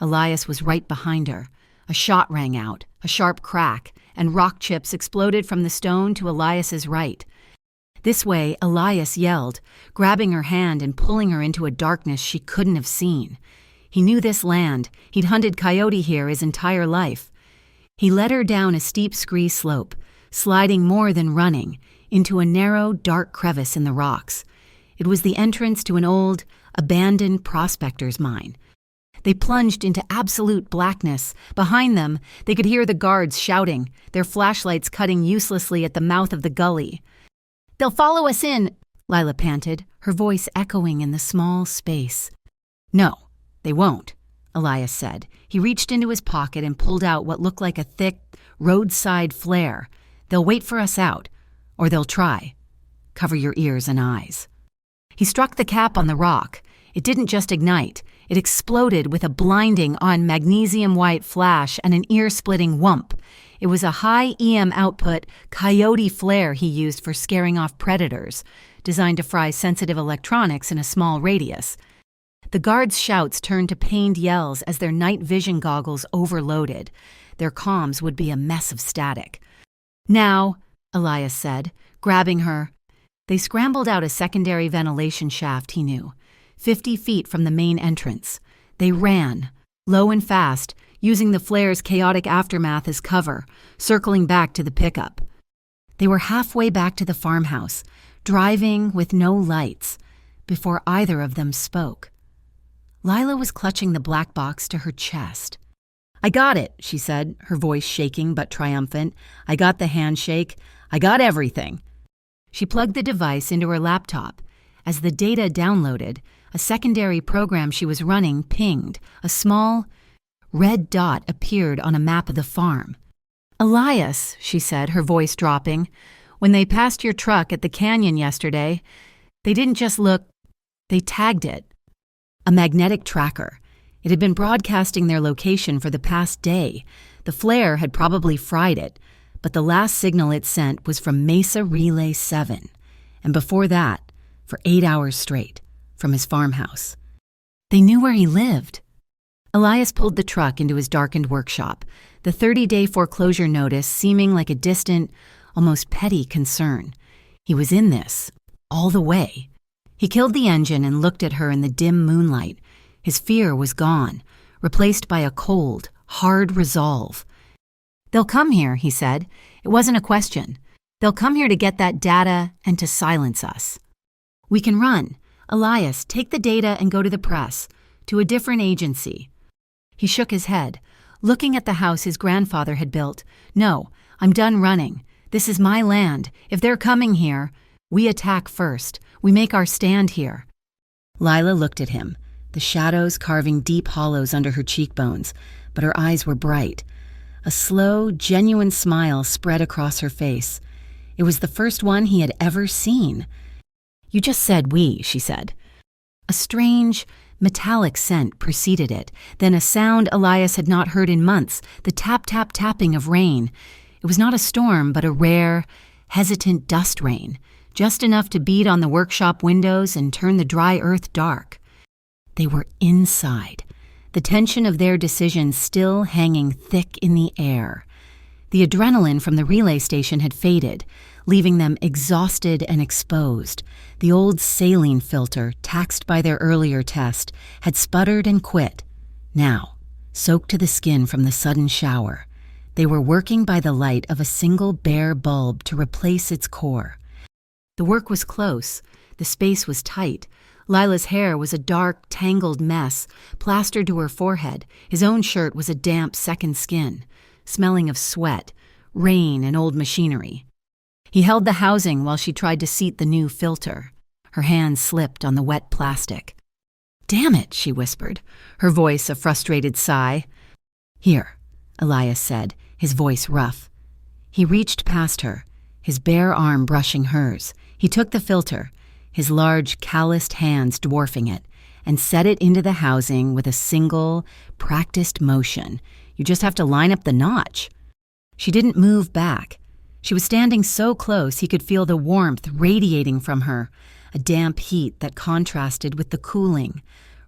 Elias was right behind her. A shot rang out, a sharp crack, and rock chips exploded from the stone to Elias's right. This way, Elias yelled, grabbing her hand and pulling her into a darkness she couldn't have seen. He knew this land. He'd hunted coyote here his entire life. He led her down a steep scree slope, sliding more than running, into a narrow, dark crevice in the rocks. It was the entrance to an old, abandoned prospector's mine. They plunged into absolute blackness. Behind them, they could hear the guards shouting, their flashlights cutting uselessly at the mouth of the gully. "They'll follow us in," Lila panted, her voice echoing in the small space. "No, they won't," Elias said. He reached into his pocket and pulled out what looked like a thick, roadside flare. "They'll wait for us out, or they'll try. Cover your ears and eyes." He struck the cap on the rock. It didn't just ignite. It exploded with a blinding on magnesium-white flash and an ear-splitting whump. It was a high EM output coyote flare he used for scaring off predators, designed to fry sensitive electronics in a small radius. The guards' shouts turned to pained yells as their night vision goggles overloaded. Their comms would be a mess of static. "Now," Elias said, grabbing her. They scrambled out a secondary ventilation shaft, he knew, 50 feet from the main entrance. They ran, low and fast, using the flare's chaotic aftermath as cover, circling back to the pickup. They were halfway back to the farmhouse, driving with no lights, before either of them spoke. Lila was clutching the black box to her chest. "I got it," she said, her voice shaking but triumphant. "I got the handshake. I got everything." She plugged the device into her laptop. As the data downloaded, a secondary program she was running pinged. A small, red dot appeared on a map of the farm. "Elias," she said, her voice dropping, "when they passed your truck at the canyon yesterday, they didn't just look, they tagged it. A magnetic tracker. It had been broadcasting their location for the past day. The flare had probably fried it, but the last signal it sent was from Mesa Relay 7, and before that, for 8 hours straight, from his farmhouse. They knew where he lived." Elias pulled the truck into his darkened workshop, the 30-day foreclosure notice seeming like a distant, almost petty concern. He was in this, all the way. He killed the engine and looked at her in the dim moonlight. His fear was gone, replaced by a cold, hard resolve. "They'll come here," he said. "It wasn't a question. They'll come here to get that data and to silence us. We can run. Elias, take the data and go to the press, to a different agency." He shook his head, looking at the house his grandfather had built. "No, I'm done running. This is my land. If they're coming here, we attack first. We make our stand here." Lila looked at him, the shadows carving deep hollows under her cheekbones, but her eyes were bright. A slow, genuine smile spread across her face. It was the first one he had ever seen. "You just said we," she said. A strange, metallic scent preceded it, then a sound Elias had not heard in months, the tap-tap-tapping of rain. It was not a storm, but a rare, hesitant dust rain, just enough to beat on the workshop windows and turn the dry earth dark. They were inside, the tension of their decision still hanging thick in the air. The adrenaline from the relay station had faded, leaving them exhausted and exposed. The old saline filter, taxed by their earlier test, had sputtered and quit. Now, soaked to the skin from the sudden shower, they were working by the light of a single bare bulb to replace its core. The work was close. The space was tight. Lila's hair was a dark, tangled mess, plastered to her forehead. His own shirt was a damp second skin, smelling of sweat, rain, and old machinery. He held the housing while she tried to seat the new filter. Her hand slipped on the wet plastic. "Damn it," she whispered, her voice a frustrated sigh. "Here," Elias said, his voice rough. He reached past her, his bare arm brushing hers. He took the filter, his large, calloused hands dwarfing it, and set it into the housing with a single, practiced motion. You just have to line up the notch. She didn't move back. She was standing so close he could feel the warmth radiating from her, a damp heat that contrasted with the cooling,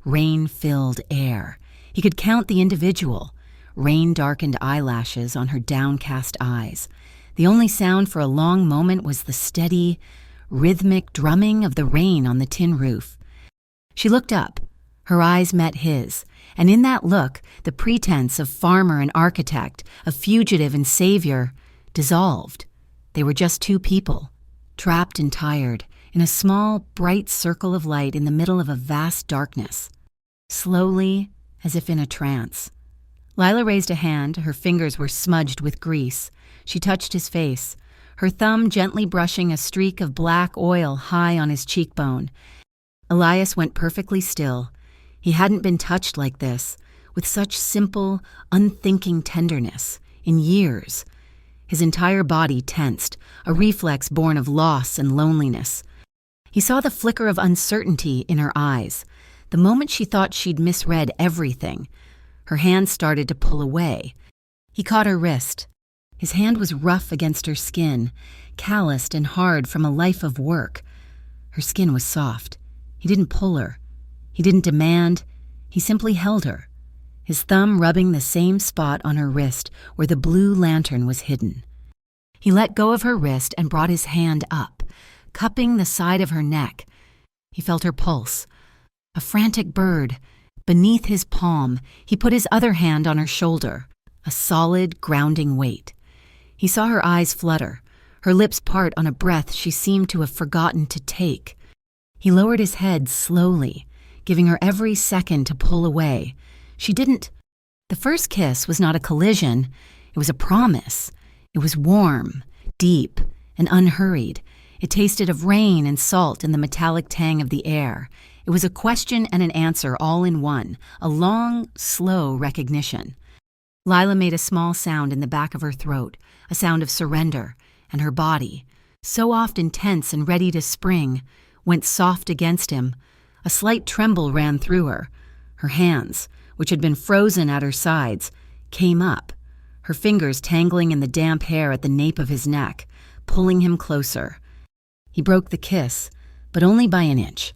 rain-filled air. He could count the individual, rain-darkened eyelashes on her downcast eyes. The only sound for a long moment was the steady, rhythmic drumming of the rain on the tin roof. She looked up. Her eyes met his, and in that look, the pretense of farmer and architect, of fugitive and savior, dissolved. They were just two people, trapped and tired, in a small, bright circle of light in the middle of a vast darkness. Slowly, as if in a trance. Lila raised a hand. Her fingers were smudged with grease. She touched his face, her thumb gently brushing a streak of black oil high on his cheekbone. Elias went perfectly still. He hadn't been touched like this, with such simple, unthinking tenderness, in years. His entire body tensed, a reflex born of loss and loneliness. He saw the flicker of uncertainty in her eyes, the moment she thought she'd misread everything. Her hand started to pull away. He caught her wrist. His hand was rough against her skin, calloused and hard from a life of work. Her skin was soft. He didn't pull her. He didn't demand. He simply held her, his thumb rubbing the same spot on her wrist where the blue lantern was hidden. He let go of her wrist and brought his hand up, cupping the side of her neck. He felt her pulse. A frantic bird. Beneath his palm, he put his other hand on her shoulder, a solid, grounding weight. He saw her eyes flutter, her lips part on a breath she seemed to have forgotten to take. He lowered his head slowly, giving her every second to pull away. She didn't. The first kiss was not a collision. It was a promise. It was warm, deep, and unhurried. It tasted of rain and salt in the metallic tang of the air. It was a question and an answer all in one, a long, slow recognition. Lila made a small sound in the back of her throat, a sound of surrender, and her body, so often tense and ready to spring, went soft against him. A slight tremble ran through her. Her hands, which had been frozen at her sides, came up, her fingers tangling in the damp hair at the nape of his neck, pulling him closer. He broke the kiss, but only by an inch.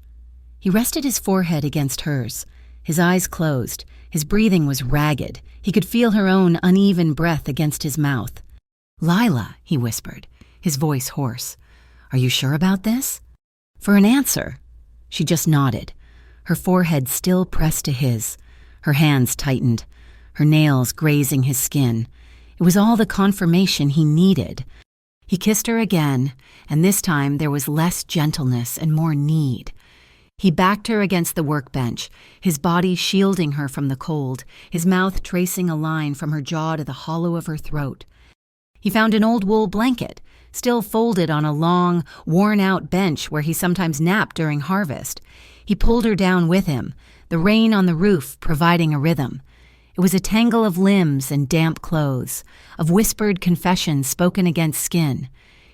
He rested his forehead against hers, his eyes closed. His breathing was ragged. He could feel her own uneven breath against his mouth. "Lila," he whispered, his voice hoarse. "Are you sure about this?" For an answer, she just nodded, her forehead still pressed to his, her hands tightened, her nails grazing his skin. It was all the confirmation he needed. He kissed her again, and this time there was less gentleness and more need. He backed her against the workbench, his body shielding her from the cold, his mouth tracing a line from her jaw to the hollow of her throat. He found an old wool blanket, still folded on a long, worn-out bench where he sometimes napped during harvest. He pulled her down with him, the rain on the roof providing a rhythm. It was a tangle of limbs and damp clothes, of whispered confessions spoken against skin.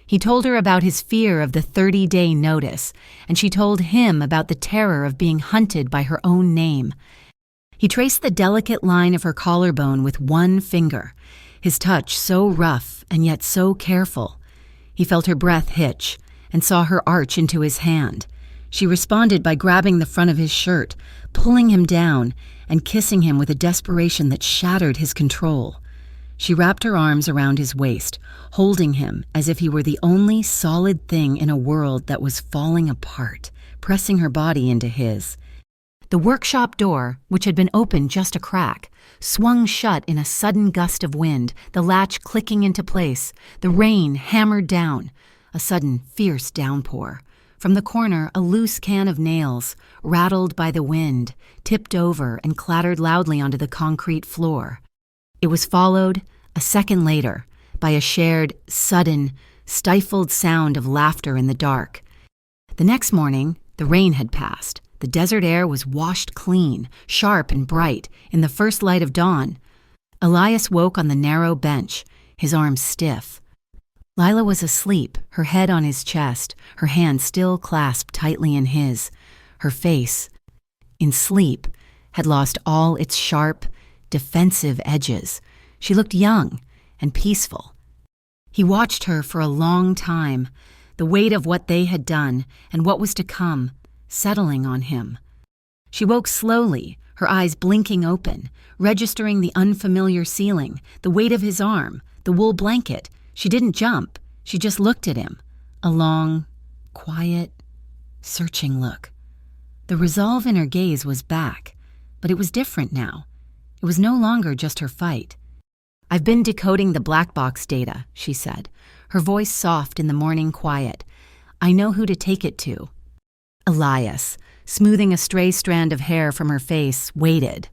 He told her about his fear of the 30-day notice, and she told him about the terror of being hunted by her own name. He traced the delicate line of her collarbone with one finger, his touch so rough and yet so careful. He felt her breath hitch and saw her arch into his hand. She responded by grabbing the front of his shirt, pulling him down, and kissing him with a desperation that shattered his control. She wrapped her arms around his waist, holding him as if he were the only solid thing in a world that was falling apart, pressing her body into his. The workshop door, which had been opened just a crack, swung shut in a sudden gust of wind, the latch clicking into place, the rain hammered down, a sudden fierce downpour. From the corner, a loose can of nails, rattled by the wind, tipped over and clattered loudly onto the concrete floor. It was followed, a second later, by a shared, sudden, stifled sound of laughter in the dark. The next morning, the rain had passed. The desert air was washed clean, sharp and bright, in the first light of dawn. Elias woke on the narrow bench, his arms stiff. Lila was asleep, her head on his chest, her hand still clasped tightly in his. Her face, in sleep, had lost all its sharp, defensive edges. She looked young and peaceful. He watched her for a long time, the weight of what they had done and what was to come, settling on him. She woke slowly, her eyes blinking open, registering the unfamiliar ceiling, the weight of his arm, the wool blanket. She didn't jump, she just looked at him. A long, quiet, searching look. The resolve in her gaze was back, but it was different now. It was no longer just her fight. "I've been decoding the black box data," she said, her voice soft in the morning quiet. "I know who to take it to." Elias, smoothing a stray strand of hair from her face, waited.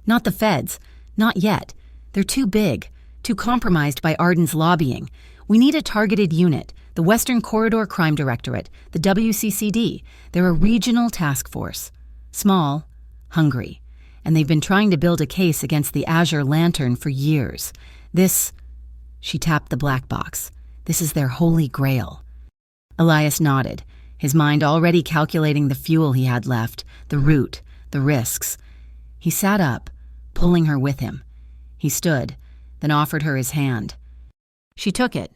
"Not the feds. Not yet. They're too big, too compromised by Arden's lobbying. We need a targeted unit, the Western Corridor Crime Directorate, the WCCD. They're a regional task force. Small, hungry. And they've been trying to build a case against the Azure Lantern for years. This," she tapped the black box, "this is their holy grail." Elias nodded, his mind already calculating the fuel he had left, the route, the risks. He sat up, pulling her with him. He stood, then offered her his hand. She took it.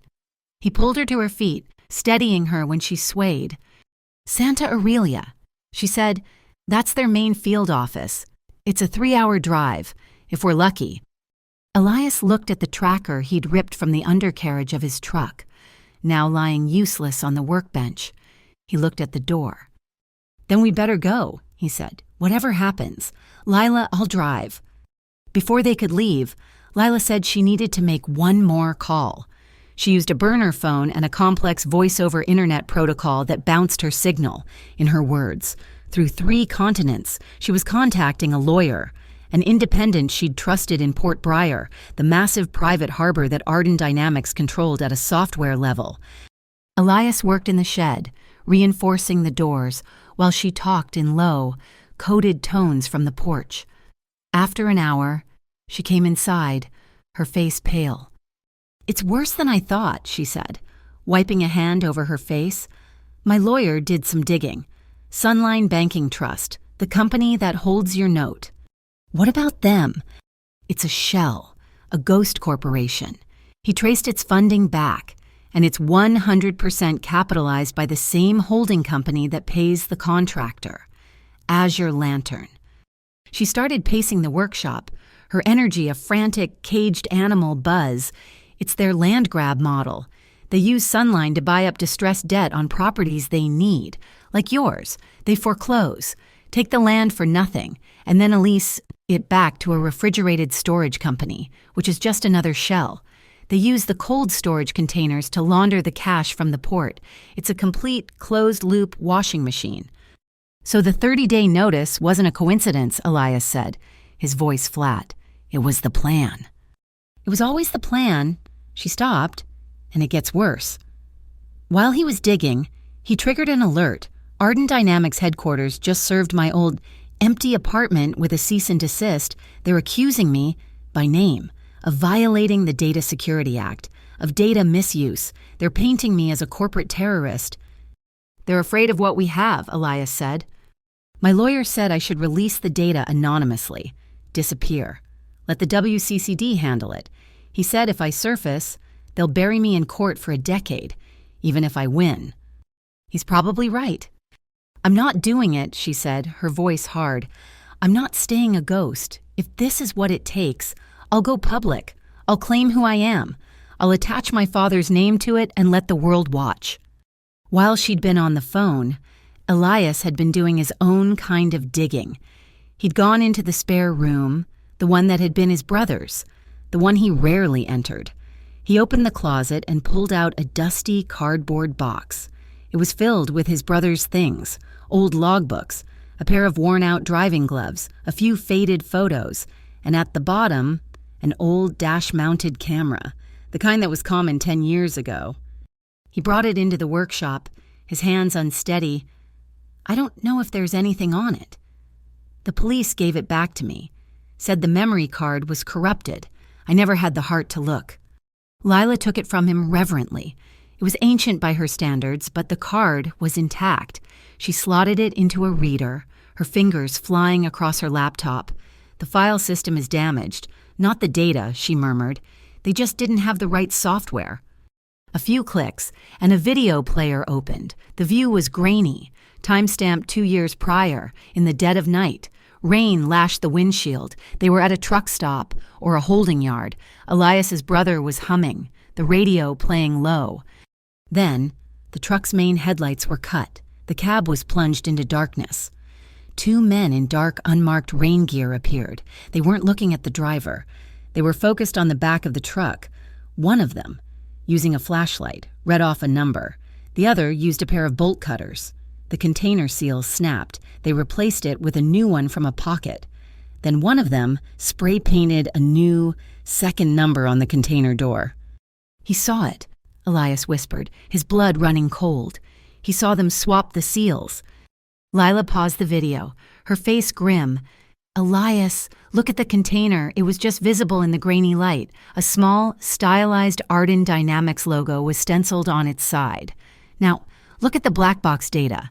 He pulled her to her feet, steadying her when she swayed. "Santa Aurelia," she said. "That's their main field office. It's a 3-hour drive, if we're lucky." Elias looked at the tracker he'd ripped from the undercarriage of his truck, now lying useless on the workbench. He looked at the door. "Then we'd better go," he said. "Whatever happens. Lila, I'll drive." Before they could leave, Lila said she needed to make one more call. She used a burner phone and a complex voice-over internet protocol that bounced her signal, in her words. Through 3 continents, she was contacting a lawyer, an independent she'd trusted in Port Briar, the massive private harbor that Arden Dynamics controlled at a software level. Elias worked in the shed, reinforcing the doors, while she talked in low, coded tones from the porch. After an hour, she came inside, her face pale. "It's worse than I thought," she said, wiping a hand over her face. "My lawyer did some digging. Sunline Banking Trust, the company that holds your note. What about them? It's a shell, a ghost corporation. He traced its funding back, and it's 100% capitalized by the same holding company that pays the contractor, Azure Lantern." She started pacing the workshop, her energy a frantic, caged animal buzz. It's their land grab model. They use Sunline to buy up distressed debt on properties they need. Like yours, they foreclose, take the land for nothing, and then lease it back to a refrigerated storage company, which is just another shell. They use the cold storage containers to launder the cash from the port. It's a complete, closed-loop washing machine. "So the 30-day notice wasn't a coincidence," Elias said, his voice flat. "It was the plan." "It was always the plan." She stopped, and it gets worse. While he was digging, he triggered an alert. Arden Dynamics headquarters just served my old empty apartment with a cease and desist, they're accusing me, by name, of violating the Data Security Act, of data misuse. They're painting me as a corporate terrorist. They're afraid of what we have, Elias said. My lawyer said I should release the data anonymously, disappear. Let the WCCD handle it. He said if I surface, they'll bury me in court for a decade, even if I win. He's probably right. I'm not doing it, she said, her voice hard. I'm not staying a ghost. If this is what it takes, I'll go public. I'll claim who I am. I'll attach my father's name to it and let the world watch. While she'd been on the phone, Elias had been doing his own kind of digging. He'd gone into the spare room, the one that had been his brother's, the one he rarely entered. He opened the closet and pulled out a dusty cardboard box. It was filled with his brother's things, old logbooks, a pair of worn-out driving gloves, a few faded photos, and at the bottom, an old dash-mounted camera, the kind that was common 10 years ago. He brought it into the workshop, his hands unsteady. I don't know if there's anything on it. The police gave it back to me, said the memory card was corrupted. I never had the heart to look. Lila took it from him reverently. It was ancient by her standards, but the card was intact. She slotted it into a reader, her fingers flying across her laptop. The file system is damaged. Not the data, she murmured. They just didn't have the right software. A few clicks, and a video player opened. The view was grainy, timestamped 2 years prior, in the dead of night. Rain lashed the windshield. They were at a truck stop or a holding yard. Elias's brother was humming, the radio playing low. Then, the truck's main headlights were cut. The cab was plunged into darkness. 2 men in dark, unmarked rain gear appeared. They weren't looking at the driver. They were focused on the back of the truck. One of them, using a flashlight, read off a number. The other used a pair of bolt cutters. The container seal snapped. They replaced it with a new one from a pocket. Then one of them spray-painted a new, second number on the container door. He saw it, Elias whispered, his blood running cold. He saw them swap the seals. Lila paused the video, her face grim. Elias, look at the container. It was just visible in the grainy light. A small, stylized Arden Dynamics logo was stenciled on its side. Now, look at the black box data.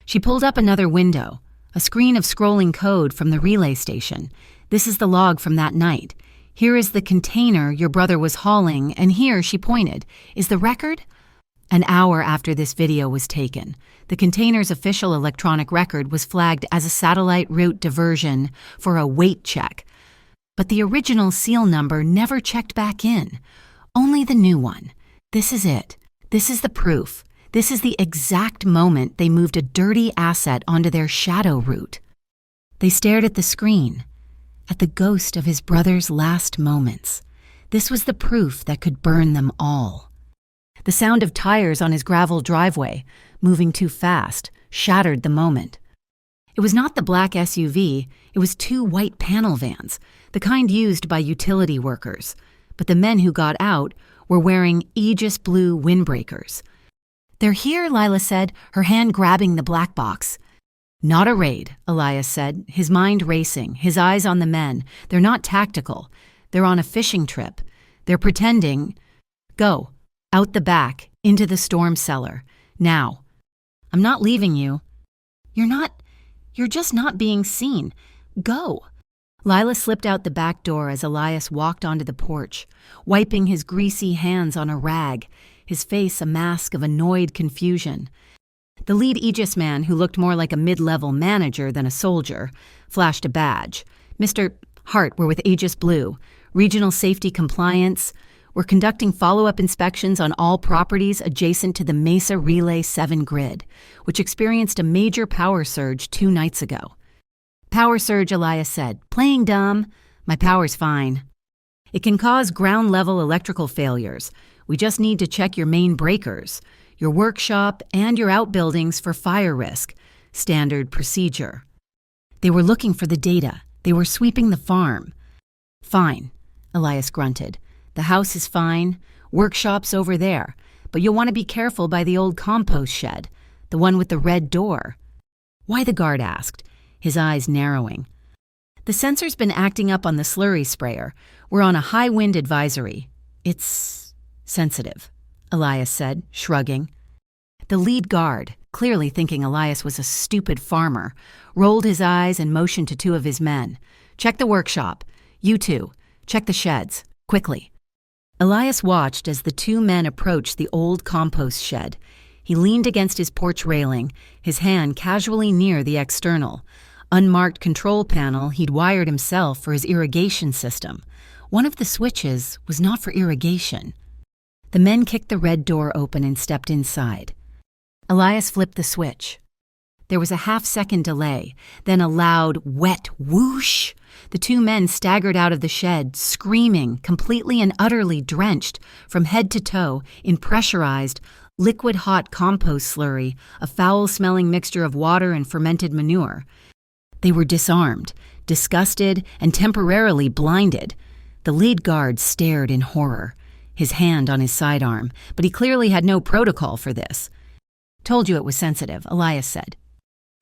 She pulled up another window, a screen of scrolling code from the relay station. This is the log from that night. Here is the container your brother was hauling, and here, she pointed, is the record? An hour after this video was taken, the container's official electronic record was flagged as a satellite route diversion for a weight check. But the original seal number never checked back in. Only the new one. This is it. This is the proof. This is the exact moment they moved a dirty asset onto their shadow route. They stared at the screen, at the ghost of his brother's last moments. This was the proof that could burn them all. The sound of tires on his gravel driveway, moving too fast, shattered the moment. It was not the black SUV, it was 2 white panel vans, the kind used by utility workers. But the men who got out were wearing Aegis blue windbreakers. They're here, Lila said, her hand grabbing the black box. Not a raid, Elias said, his mind racing, his eyes on the men. They're not tactical. They're on a fishing trip. They're pretending. Go. Out the back, into the storm cellar. Now. I'm not leaving you. You're just not being seen. Go. Lila slipped out the back door as Elias walked onto the porch, wiping his greasy hands on a rag, his face a mask of annoyed confusion. The lead Aegis man, who looked more like a mid-level manager than a soldier, flashed a badge. Mr. Hart, we're with Aegis Blue. Regional Safety Compliance. We're conducting follow-up inspections on all properties adjacent to the Mesa Relay 7 grid, which experienced a major power surge 2 nights ago. Power surge, Elias said. Playing dumb. My power's fine. It can cause ground-level electrical failures. We just need to check your main breakers, your workshop, and your outbuildings for fire risk. Standard procedure. They were looking for the data. They were sweeping the farm. Fine, Elias grunted. The house is fine. Workshop's over there. But you'll want to be careful by the old compost shed, the one with the red door. Why, the guard asked. his eyes narrowing. "The sensor's been acting up on the slurry sprayer. We're on a high wind advisory. It's sensitive," Elias said, shrugging. The lead guard, clearly thinking Elias was a stupid farmer, rolled his eyes and motioned to two of his men. "Check the workshop. You two, check the sheds, quickly." Elias watched as the two men approached the old compost shed. He leaned against his porch railing, his hand casually near the external, unmarked control panel he'd wired himself for his irrigation system. One of the switches was not for irrigation. The men kicked the red door open and stepped inside. Elias flipped the switch. There was a half-second delay, then a loud, wet whoosh. The two men staggered out of the shed, screaming, completely and utterly drenched from head to toe in pressurized, liquid-hot compost slurry, a foul-smelling mixture of water and fermented manure. They were disarmed, disgusted, and temporarily blinded. The lead guard stared in horror, his hand on his sidearm, but he clearly had no protocol for this. "Told you it was sensitive," Elias said.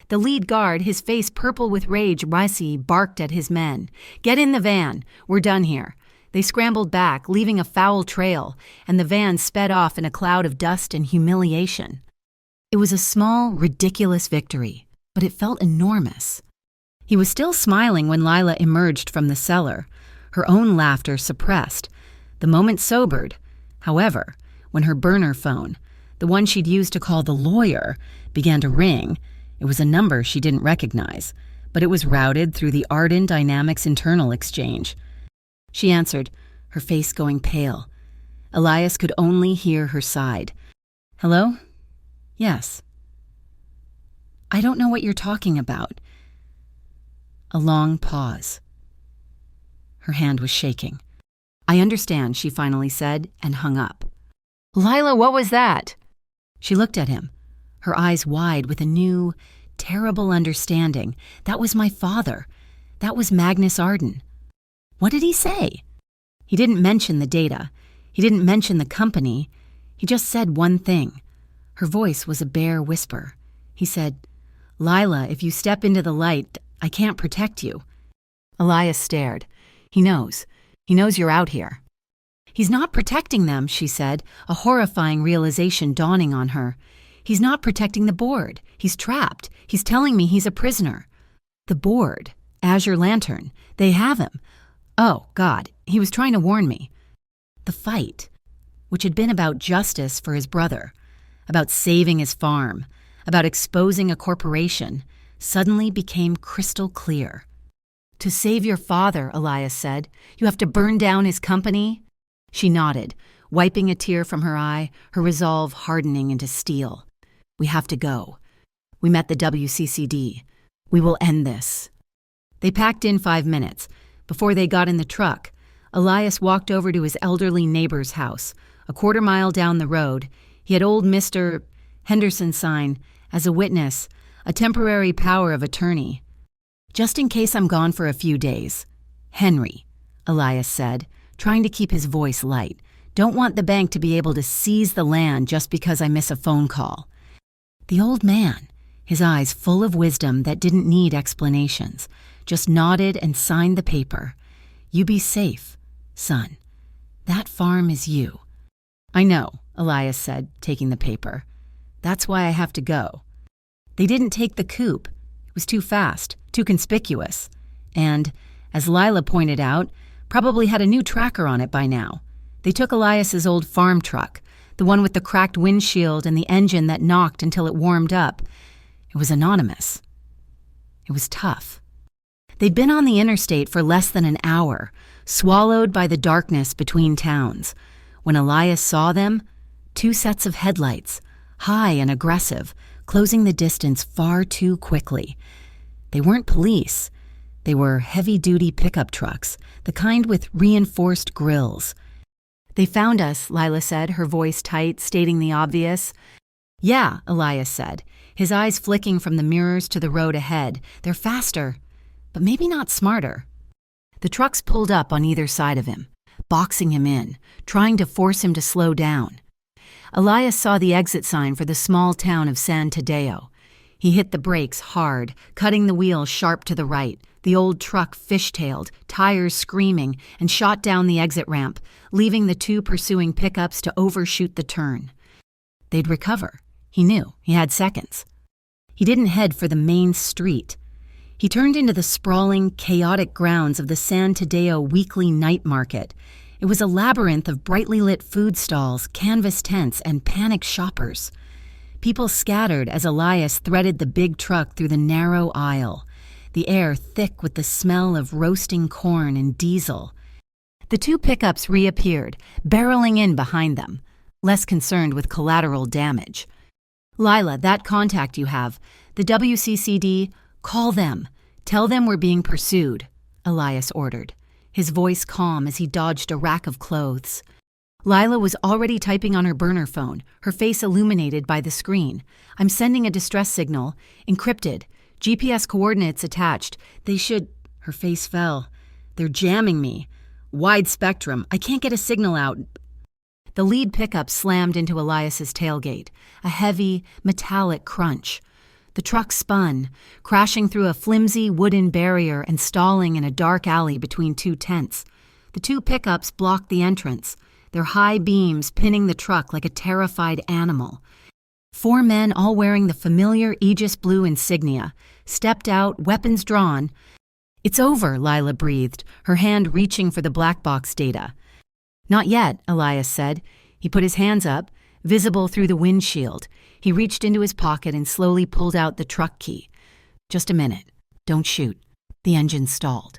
The lead guard, his face purple with rage, barked at his men. "Get in the van. We're done here." They scrambled back, leaving a foul trail, and the van sped off in a cloud of dust and humiliation. It was a small, ridiculous victory, but it felt enormous. He was still smiling when Lila emerged from the cellar, her own laughter suppressed. The moment sobered. However, when her burner phone, the one she'd used to call the lawyer, began to ring, it was a number she didn't recognize, but it was routed through the Arden Dynamics internal exchange. She answered, her face going pale. Elias could only hear her side. "Hello? Yes." "I don't know what you're talking about." A long pause. Her hand was shaking. "I understand," she finally said, and hung up. "Lila, what was that?" She looked at him, her eyes wide with a new, terrible understanding. That was my father. That was Magnus Arden. What did he say? He didn't mention the data. He didn't mention the company. He just said one thing. Her voice was a bare whisper. He said, "Lila, if you step into the light, I can't protect you." Elias stared. He knows. He knows you're out here." "He's not protecting them," she said, a horrifying realization dawning on her. "He's not protecting the board. He's trapped. He's telling me he's a prisoner." "The board, Azure Lantern, they have him. Oh, God, he was trying to warn me." The fight, which had been about justice for his brother, about saving his farm, about exposing a corporation, suddenly became crystal clear. "To save your father," Elias said, "you have to burn down his company?" She nodded, wiping a tear from her eye, her resolve hardening into steel. "We have to go. We met the WCCD. We will end this." They packed in 5 minutes. Before they got in the truck, Elias walked over to his elderly neighbor's house. A quarter-mile down the road, he had old Mr. Henderson sign as a witness, a temporary power of attorney. "Just in case I'm gone for a few days. Henry," Elias said, trying to keep his voice light. "Don't want the bank to be able to seize the land just because I miss a phone call." The old man, his eyes full of wisdom that didn't need explanations, just nodded and signed the paper. "You be safe, son. That farm is you." "I know," Elias said, taking the paper. "That's why I have to go." They didn't take the coupe. It was too fast, too conspicuous, and, as Lila pointed out, probably had a new tracker on it by now. They took Elias's old farm truck, the one with the cracked windshield and the engine that knocked until it warmed up. It was anonymous. It was tough. They'd been on the interstate for less than an hour, swallowed by the darkness between towns. When Elias saw them, 2 sets of headlights, high and aggressive, closing the distance far too quickly. They weren't police. They were heavy-duty pickup trucks, the kind with reinforced grills. "They found us," Lila said, her voice tight, stating the obvious. "Yeah," Elias said, his eyes flicking from the mirrors to the road ahead. "They're faster, but maybe not smarter." The trucks pulled up on either side of him, boxing him in, trying to force him to slow down. Elias saw the exit sign for the small town of San Tadeo. He hit the brakes hard, cutting the wheel sharp to the right. The old truck fishtailed, tires screaming, and shot down the exit ramp, leaving the two pursuing pickups to overshoot the turn. They'd recover. He knew. He had seconds. He didn't head for the main street. He turned into the sprawling, chaotic grounds of the San Tadeo weekly night market. It was a labyrinth of brightly lit food stalls, canvas tents, and panicked shoppers. People scattered as Elias threaded the big truck through the narrow aisle, the air thick with the smell of roasting corn and diesel. The two pickups reappeared, barreling in behind them, less concerned with collateral damage. "Lila, that contact you have, the WCCD, call them. Tell them we're being pursued," Elias ordered, his voice calm as he dodged a rack of clothes. Lila was already typing on her burner phone, her face illuminated by the screen. "I'm sending a distress signal, encrypted, GPS coordinates attached. They should—" Her face fell. "They're jamming me. Wide spectrum. I can't get a signal out." The lead pickup slammed into Elias's tailgate, a heavy, metallic crunch. The truck spun, crashing through a flimsy wooden barrier and stalling in a dark alley between two tents. The two pickups blocked the entrance, their high beams pinning the truck like a terrified animal. 4 men, all wearing the familiar Aegis blue insignia, stepped out, weapons drawn. "It's over," Lila breathed, her hand reaching for the black box data. "Not yet," Elias said. He put his hands up, visible through the windshield. He reached into his pocket and slowly pulled out the truck key. "Just a minute. Don't shoot." The engine stalled.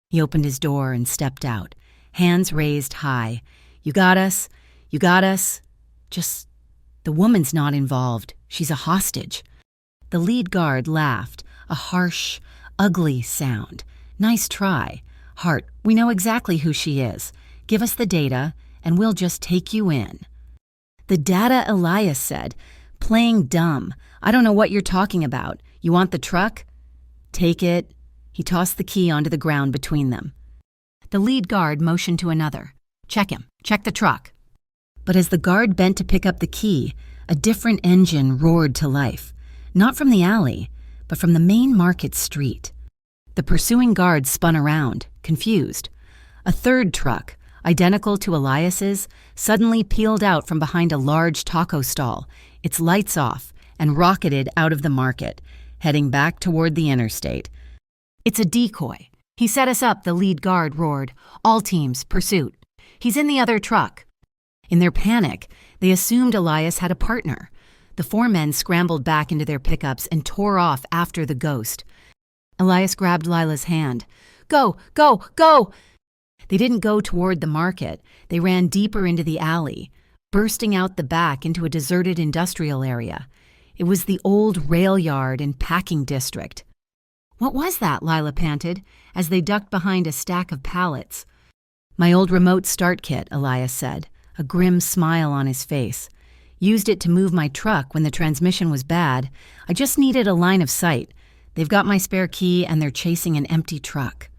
He opened his door and stepped out, hands raised high. "You got us? You got us? Just, the woman's not involved. She's a hostage." The lead guard laughed, a harsh, ugly sound. "Nice try. Hart, we know exactly who she is. Give us the data, and we'll just take you in." "The data," Elias said, "playing dumb. I don't know what you're talking about. You want the truck? Take it." He tossed the key onto the ground between them. The lead guard motioned to another. "Check him. Check the truck." But as the guard bent to pick up the key, a different engine roared to life, not from the alley, but from the main market street. The pursuing guard spun around, confused. A third truck, identical to Elias's, suddenly peeled out from behind a large taco stall, its lights off, and rocketed out of the market, heading back toward the interstate. "It's a decoy. He set us up," the lead guard roared. "All teams, pursuit. He's in the other truck." In their panic, they assumed Elias had a partner. The 4 men scrambled back into their pickups and tore off after the ghost. Elias grabbed Lila's hand. "Go, go, go!" They didn't go toward the market. They ran deeper into the alley, bursting out the back into a deserted industrial area. It was the old rail yard and packing district. "What was that?" Lila panted, as they ducked behind a stack of pallets. "My old remote start kit," Elias said, a grim smile on his face. "Used it to move my truck when the transmission was bad. I just needed a line of sight. They've got my spare key and they're chasing an empty truck."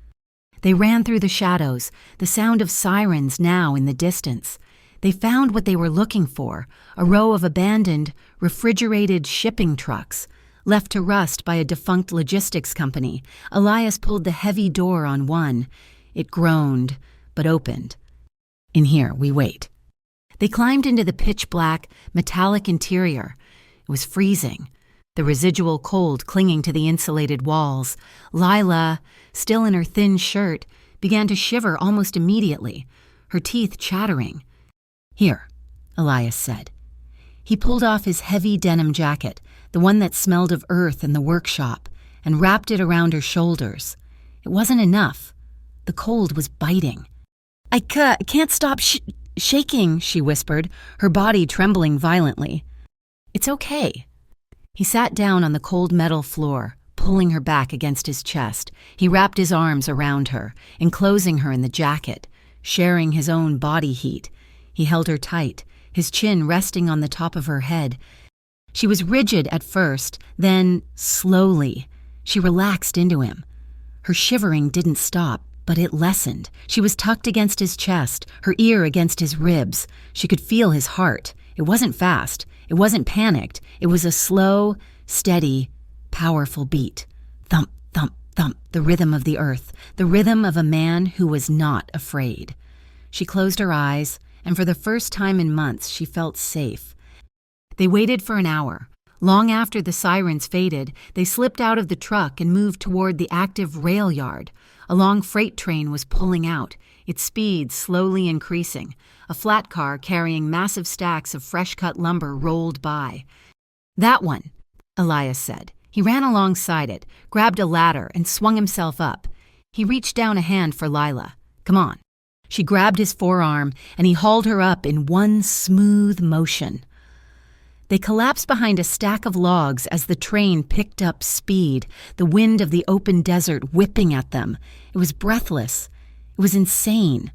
They ran through the shadows, the sound of sirens now in the distance. They found what they were looking for, a row of abandoned, refrigerated shipping trucks, left to rust by a defunct logistics company. Elias pulled the heavy door on one. It groaned, but opened. "In here, we wait." They climbed into the pitch-black, metallic interior. It was freezing, the residual cold clinging to the insulated walls. Lila, still in her thin shirt, began to shiver almost immediately, her teeth chattering. "Here," Elias said. He pulled off his heavy denim jacket, the one that smelled of earth in the workshop, and wrapped it around her shoulders. It wasn't enough. The cold was biting. I can't stop shaking," she whispered, her body trembling violently. "It's okay." He sat down on the cold metal floor, pulling her back against his chest. He wrapped his arms around her, enclosing her in the jacket, sharing his own body heat. He held her tight, his chin resting on the top of her head. She was rigid at first, then, slowly, she relaxed into him. Her shivering didn't stop, but it lessened. She was tucked against his chest, her ear against his ribs. She could feel his heart. It wasn't fast. It wasn't panicked. It was a slow, steady powerful beat. Thump, thump, thump, the rhythm of the earth, the rhythm of a man who was not afraid. She closed her eyes, and for the first time in months she felt safe. They waited for an hour. Long after the sirens faded, they slipped out of the truck and moved toward the active rail yard. A long freight train was pulling out, its speed slowly increasing. A flat car carrying massive stacks of fresh-cut lumber rolled by. "That one," Elias said. He ran alongside it, grabbed a ladder, and swung himself up. He reached down a hand for Lila. "Come on." She grabbed his forearm, and he hauled her up in one smooth motion. They collapsed behind a stack of logs as the train picked up speed, the wind of the open desert whipping at them. It was breathless. It was insane.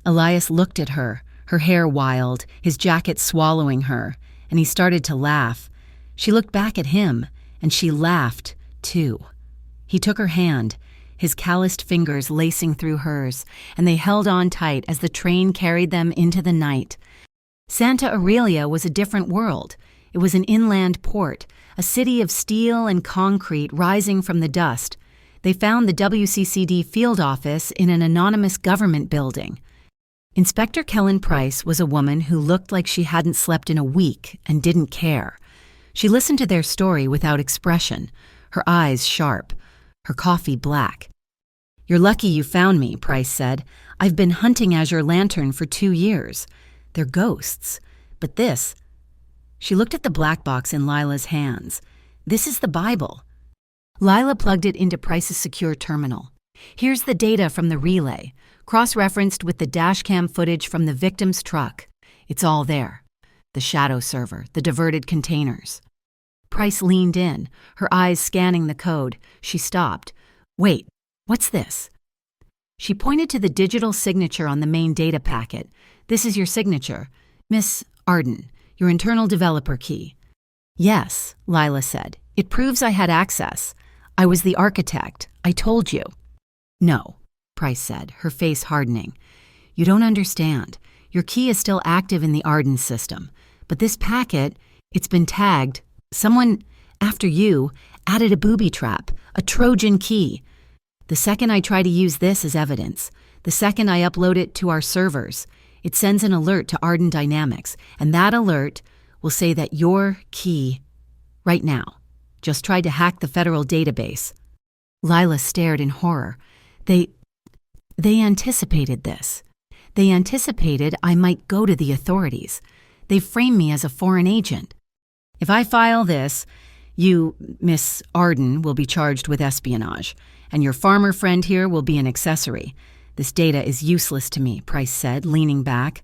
Elias looked at her, her hair wild, his jacket swallowing her, and he started to laugh. She looked back at him, and she laughed, too. He took her hand, his calloused fingers lacing through hers, and they held on tight as the train carried them into the night. Santa Aurelia was a different world. It was an inland port, a city of steel and concrete rising from the dust. They found the WCCD field office in an anonymous government building. Inspector Kellen Price was a woman who looked like she hadn't slept in a week and didn't care. She listened to their story without expression, her eyes sharp, her coffee black. "You're lucky you found me," Price said. "I've been hunting Azure Lantern for 2 years. They're ghosts. But this..." She looked at the black box in Lila's hands. "This is the Bible." Lila plugged it into Price's secure terminal. "Here's the data from the relay, cross-referenced with the dashcam footage from the victim's truck. It's all there. The shadow server, the diverted containers." Price leaned in, her eyes scanning the code. She stopped. "Wait, what's this?" She pointed to the digital signature on the main data packet. "This is your signature. Miss Arden, your internal developer key." "Yes," Lila said. "It proves I had access. I was the architect. I told you." "No," Price said, her face hardening. "You don't understand. Your key is still active in the Arden system. But this packet, it's been tagged. Someone, after you, added a booby trap, a Trojan key. The second I try to use this as evidence, the second I upload it to our servers, it sends an alert to Arden Dynamics, and that alert will say that your key, right now, just tried to hack the federal database." Lila stared in horror. They anticipated this. They anticipated I might go to the authorities. They framed me as a foreign agent. "If I file this, you, Miss Arden, will be charged with espionage, and your farmer friend here will be an accessory. This data is useless to me," Price said, leaning back.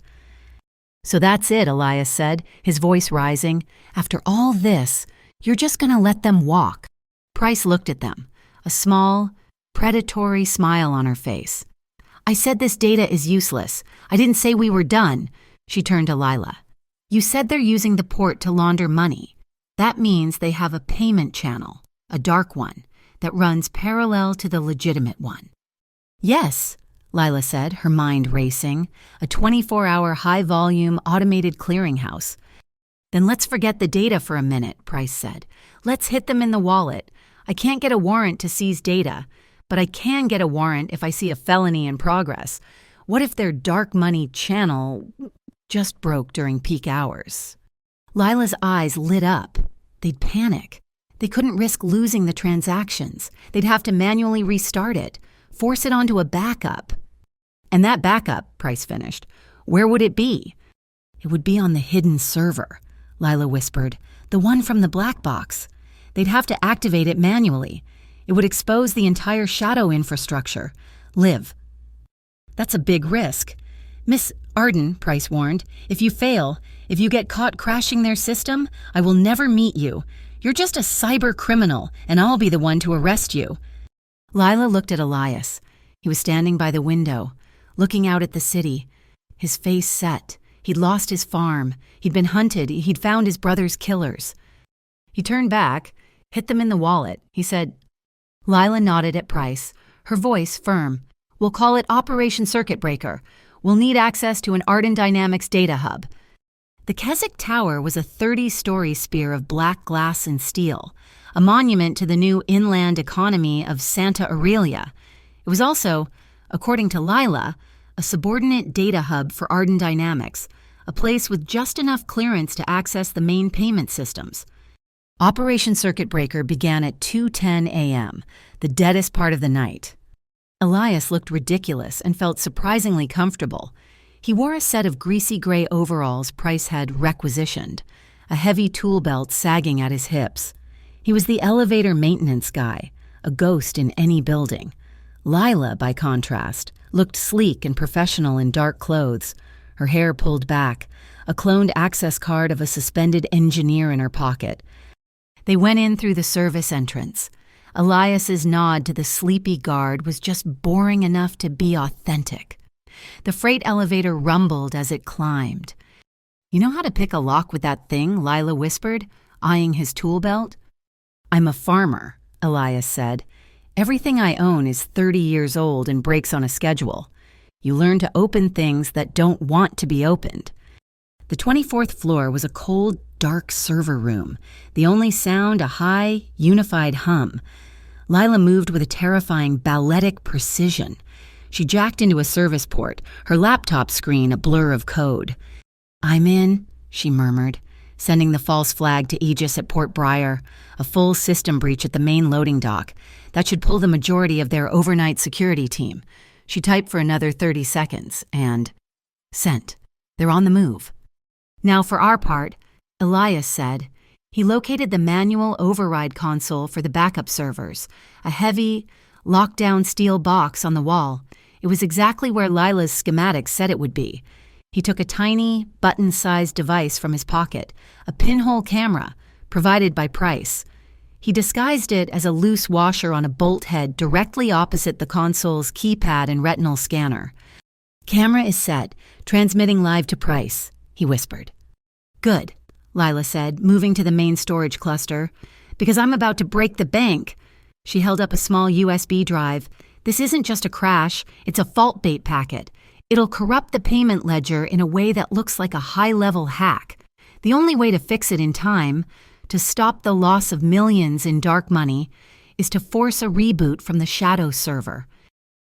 "So that's it," Elias said, his voice rising. "After all this, you're just going to let them walk." Price looked at them, a small, predatory smile on her face. "I said this data is useless. I didn't say we were done." She turned to Lila. "You said they're using the port to launder money. That means they have a payment channel, a dark one, that runs parallel to the legitimate one." "Yes," Lila said, her mind racing, "a 24-hour high-volume automated clearinghouse." "Then let's forget the data for a minute," Price said. "Let's hit them in the wallet. I can't get a warrant to seize data, but I can get a warrant if I see a felony in progress. What if their dark money channel just broke during peak hours?" Lila's eyes lit up. They'd panic. They couldn't risk losing the transactions. They'd have to manually restart it, force it onto a backup. "And that backup," Price finished, "where would it be?" "It would be on the hidden server," Lila whispered, "the one from the black box. They'd have to activate it manually. It would expose the entire shadow infrastructure. Liv." "That's a big risk." "Miss Arden," Price warned, "if you fail, if you get caught crashing their system, I will never meet you. You're just a cyber criminal, and I'll be the one to arrest you." Lila looked at Elias. He was standing by the window, looking out at the city, his face set. He'd lost his farm. He'd been hunted. He'd found his brother's killers. He turned back, hit them in the wallet. He said, Lila nodded at Price, her voice firm. "We'll call it Operation Circuit Breaker. We'll need access to an Arden Dynamics data hub." The Keswick Tower was a 30-story sphere of black glass and steel, a monument to the new inland economy of Santa Aurelia. It was also, according to Lila, a subordinate data hub for Arden Dynamics, a place with just enough clearance to access the main payment systems. Operation Circuit Breaker began at 2:10 a.m., the deadest part of the night. Elias looked ridiculous and felt surprisingly comfortable. He wore a set of greasy gray overalls Price had requisitioned, a heavy tool belt sagging at his hips. He was the elevator maintenance guy, a ghost in any building. Lila, by contrast, looked sleek and professional in dark clothes, her hair pulled back, a cloned access card of a suspended engineer in her pocket. They went in through the service entrance. Elias's nod to the sleepy guard was just boring enough to be authentic. The freight elevator rumbled as it climbed. "You know how to pick a lock with that thing?" Lila whispered, eyeing his tool belt. "I'm a farmer," Elias said. "Everything I own is 30 years old and breaks on a schedule. You learn to open things that don't want to be opened." The 24th floor was a cold, dark server room, the only sound a high, unified hum. Lila moved with a terrifying balletic precision. She jacked into a service port, her laptop screen a blur of code. "I'm in," she murmured, sending the false flag to Aegis at Port Briar, a full system breach at the main loading dock. That should pull the majority of their overnight security team. She typed for another 30 seconds, and sent. They're on the move. "Now for our part," Elias said. He located the manual override console for the backup servers, a heavy, locked-down steel box on the wall. It was exactly where Lila's schematics said it would be. He took a tiny, button-sized device from his pocket, a pinhole camera, provided by Price. He disguised it as a loose washer on a bolt head directly opposite the console's keypad and retinal scanner. "Camera is set, transmitting live to Price," he whispered. "Good," Lila said, moving to the main storage cluster. "Because I'm about to break the bank." She held up a small USB drive. "This isn't just a crash, it's a fault bait packet. It'll corrupt the payment ledger in a way that looks like a high-level hack. The only way to fix it in time, to stop the loss of millions in dark money, is to force a reboot from the shadow server."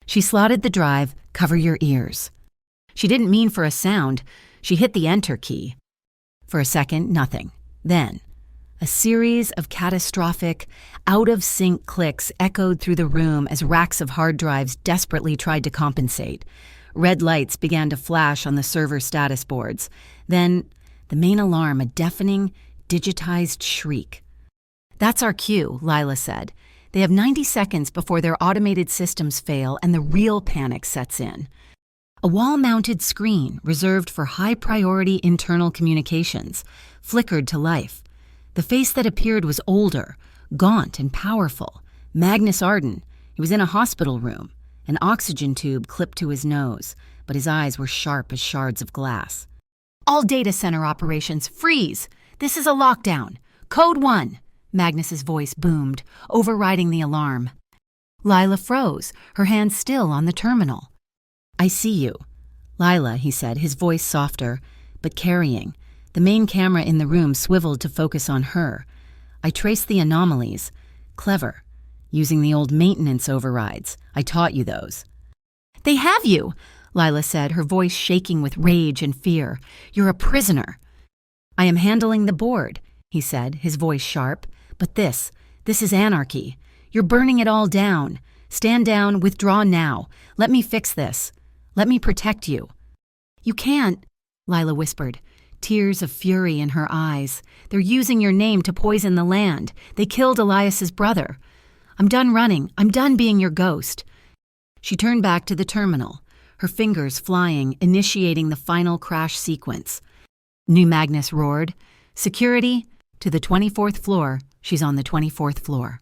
She slotted the drive, "Cover your ears." She didn't mean for a sound. She hit the enter key. For a second, nothing. Then, a series of catastrophic, out-of-sync clicks echoed through the room as racks of hard drives desperately tried to compensate. Red lights began to flash on the server status boards. Then, the main alarm, a deafening, digitized shriek. "That's our cue," Lila said. "They have 90 seconds before their automated systems fail and the real panic sets in." A wall-mounted screen reserved for high-priority internal communications flickered to life. The face that appeared was older, gaunt and powerful. Magnus Arden. He was in a hospital room, an oxygen tube clipped to his nose, but his eyes were sharp as shards of glass. "All data center operations, freeze! This is a lockdown. Code 1, Magnus's voice boomed, overriding the alarm. Lila froze, her hand still on the terminal. "I see you." "Lila," he said, his voice softer, but carrying. The main camera in the room swiveled to focus on her. "I traced the anomalies. Clever. Using the old maintenance overrides. I taught you those." "They have you," Lila said, her voice shaking with rage and fear. "You're a prisoner." "I am handling the board," he said, his voice sharp. "But this is anarchy. You're burning it all down. Stand down, withdraw now. Let me fix this. Let me protect you." "You can't," Lila whispered, tears of fury in her eyes. "They're using your name to poison the land. They killed Elias's brother. I'm done running. I'm done being your ghost." She turned back to the terminal, her fingers flying, initiating the final crash sequence. New Magnus roared, "Security, to the 24th floor. She's on the 24th floor."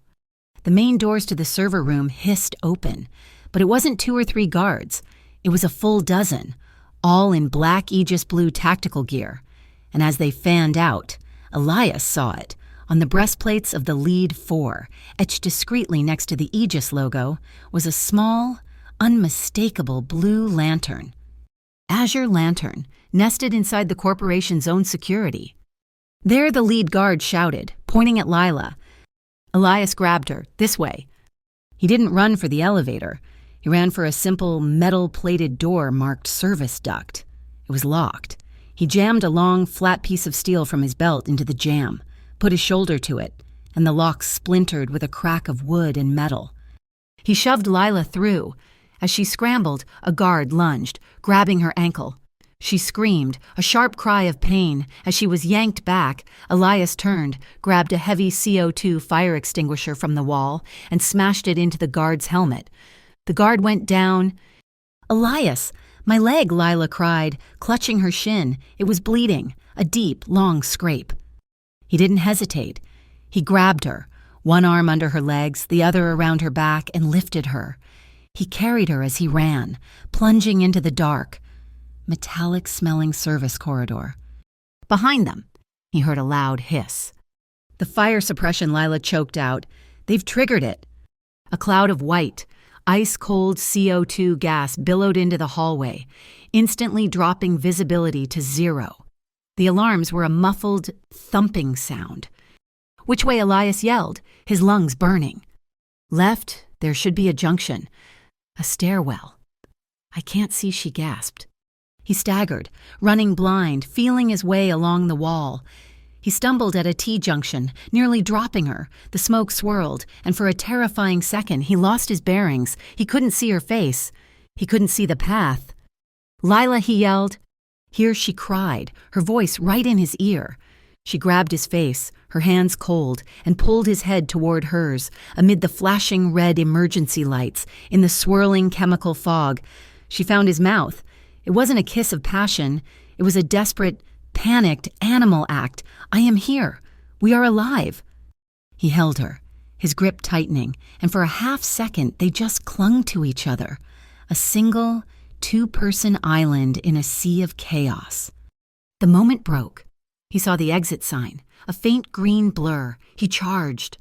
The main doors to the server room hissed open, but it wasn't 2 or 3 guards. It was a full dozen, all in black Aegis blue tactical gear. And as they fanned out, Elias saw it. On the breastplates of the lead 4, etched discreetly next to the Aegis logo, was a small, unmistakable blue lantern. Azure Lantern, nested inside the corporation's own security. There the lead guard shouted, pointing at Lila. Elias grabbed her. This way. He didn't run for the elevator. He ran for a simple metal-plated door marked service duct. It was locked. He jammed a long, flat piece of steel from his belt into the jamb, put his shoulder to it, and the lock splintered with a crack of wood and metal. He shoved Lila through. As she scrambled, a guard lunged, grabbing her ankle. She screamed, a sharp cry of pain. As she was yanked back, Elias turned, grabbed a heavy CO2 fire extinguisher from the wall, and smashed it into the guard's helmet. The guard went down. "Elias! My leg!" Lila cried, clutching her shin. It was bleeding, a deep, long scrape. He didn't hesitate. He grabbed her, one arm under her legs, the other around her back, and lifted her. He carried her as he ran, plunging into the dark, metallic-smelling service corridor. Behind them, he heard a loud hiss. The fire suppression Lila choked out. They've triggered it. A cloud of white, ice-cold CO2 gas billowed into the hallway, instantly dropping visibility to 0. The alarms were a muffled, thumping sound. Which way? Elias yelled, his lungs burning. Left, there should be a junction. A stairwell. "I can't see," she gasped. He staggered, running blind, feeling his way along the wall. He stumbled at a T-junction, nearly dropping her. The smoke swirled, and for a terrifying second, he lost his bearings. He couldn't see her face. He couldn't see the path. "Lila," he yelled. Here she cried, her voice right in his ear. She grabbed his face, her hands cold, and pulled his head toward hers, amid the flashing red emergency lights, in the swirling chemical fog. She found his mouth. It wasn't a kiss of passion. It was a desperate, panicked animal act. "I am here. We are alive." He held her, his grip tightening, and for a half-second they just clung to each other. A single, two-person island in a sea of chaos. The moment broke. He saw the exit sign, a faint green blur. He charged.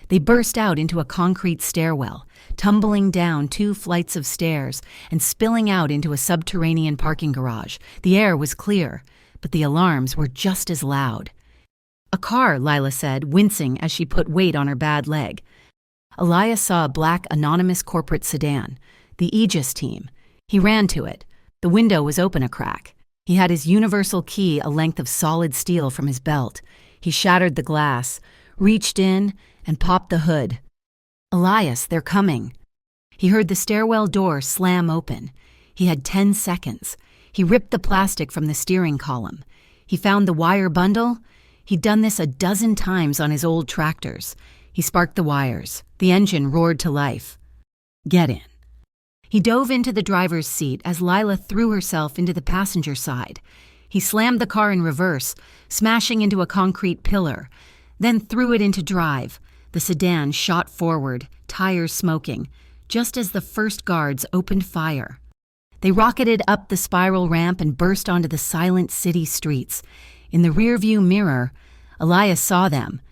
They burst out into a concrete stairwell, tumbling down 2 flights of stairs and spilling out into a subterranean parking garage. The air was clear, but the alarms were just as loud. "A car," Lila said, wincing as she put weight on her bad leg. Elias saw a black anonymous corporate sedan, the Aegis team. He ran to it. The window was open a crack. He had his universal key, a length of solid steel, from his belt. He shattered the glass, reached in, and popped the hood. "Elias, they're coming." He heard the stairwell door slam open. He had 10 seconds. He ripped the plastic from the steering column. He found the wire bundle. He'd done this a dozen times on his old tractors. He sparked the wires. The engine roared to life. "Get in." He dove into the driver's seat as Lila threw herself into the passenger side. He slammed the car in reverse, smashing into a concrete pillar, then threw it into drive. The sedan shot forward, tires smoking, just as the first guards opened fire. They rocketed up the spiral ramp and burst onto the silent city streets. In the rearview mirror, Elias saw them.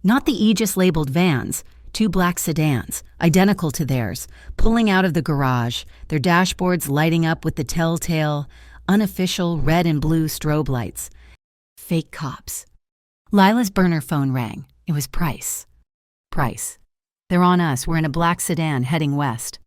Not the Aegis-labeled vans, 2 black sedans, identical to theirs, pulling out of the garage, their dashboards lighting up with the telltale, unofficial red and blue strobe lights. Fake cops. Lila's burner phone rang. It was Price. "Price. They're on us. We're in a black sedan heading west."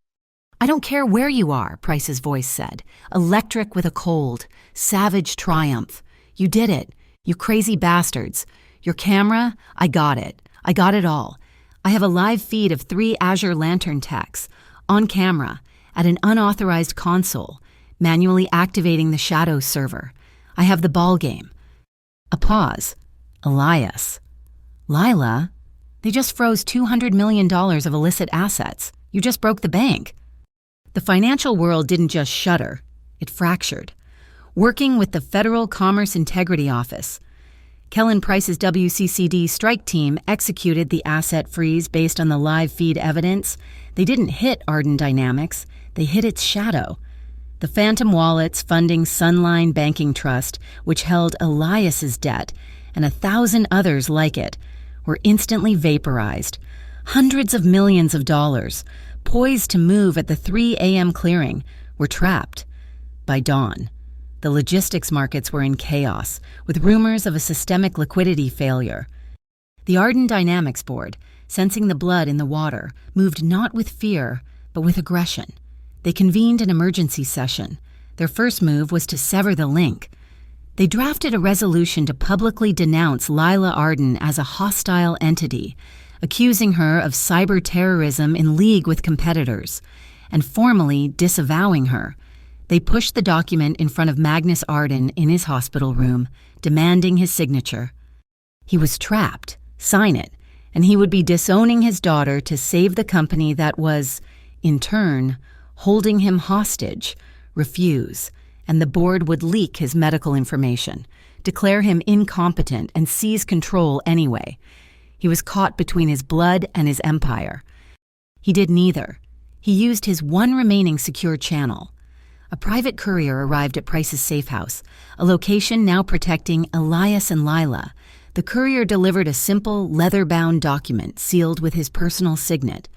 "I don't care where you are," Price's voice said, electric with a cold, savage triumph. "You did it. You crazy bastards. Your camera? I got it. I got it all. I have a live feed of 3 Azure Lantern techs, on camera, at an unauthorized console, manually activating the Shadows server. I have the ball game." A pause. "Elias." "Lila, they just froze $200 million of illicit assets. You just broke the bank." The financial world didn't just shudder, it fractured. Working with the Federal Commerce Integrity Office, Kellen Price's WCCD strike team executed the asset freeze based on the live feed evidence. They didn't hit Arden Dynamics, they hit its shadow. The phantom wallets funding Sunline Banking Trust, which held Elias's debt, and 1,000 others like it, were instantly vaporized. Hundreds of millions of dollars, poised to move at the 3 a.m. clearing, were trapped. By dawn, the logistics markets were in chaos, with rumors of a systemic liquidity failure. The Arden Dynamics board, sensing the blood in the water, moved not with fear, but with aggression. They convened an emergency session. Their first move was to sever the link. They drafted a resolution to publicly denounce Lila Arden as a hostile entity, accusing her of cyber terrorism in league with competitors, and formally disavowing her. They pushed the document in front of Magnus Arden in his hospital room, demanding his signature. He was trapped. Sign it, and he would be disowning his daughter to save the company that was, in turn, holding him hostage. Refuse, and the board would leak his medical information, declare him incompetent, and seize control anyway. He was caught between his blood and his empire. He did neither. He used his one remaining secure channel. A private courier arrived at Price's safe house, a location now protecting Elias and Lila. The courier delivered a simple, leather-bound document sealed with his personal signet.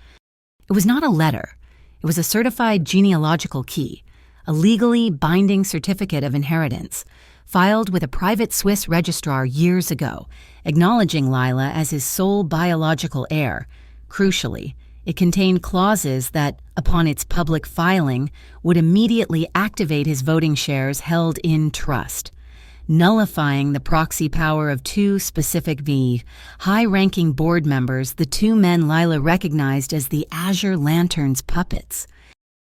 It was not a letter. It was a certified genealogical key, a legally binding certificate of inheritance, filed with a private Swiss registrar years ago, acknowledging Lila as his sole biological heir. Crucially, it contained clauses that, upon its public filing, would immediately activate his voting shares held in trust, nullifying the proxy power of two specific high-ranking board members, the two men Lila recognized as the Azure Lantern's puppets.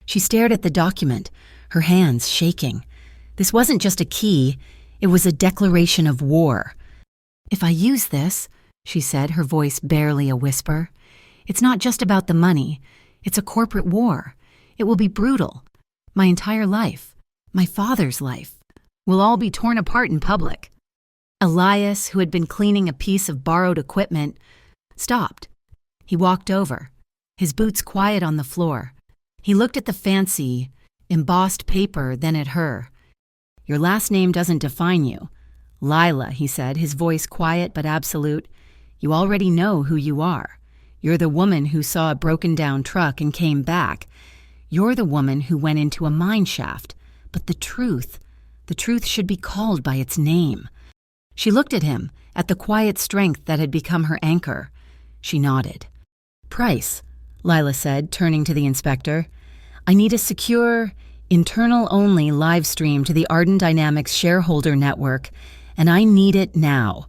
She stared at the document, her hands shaking. This wasn't just a key, it was a declaration of war. "If I use this," she said, her voice barely a whisper, "it's not just about the money. It's a corporate war. It will be brutal. My entire life, my father's life, will all be torn apart in public." Elias, who had been cleaning a piece of borrowed equipment, stopped. He walked over, his boots quiet on the floor. He looked at the fancy, embossed paper, then at her. "Your last name doesn't define you. Lila," he said, his voice quiet but absolute. "You already know who you are. You're the woman who saw a broken-down truck and came back. You're the woman who went into a mine shaft. But the truth should be called by its name." She looked at him, at the quiet strength that had become her anchor. She nodded. "Price," Lila said, turning to the inspector, "I need a secure, internal-only live stream to the Arden Dynamics shareholder network, and I need it now."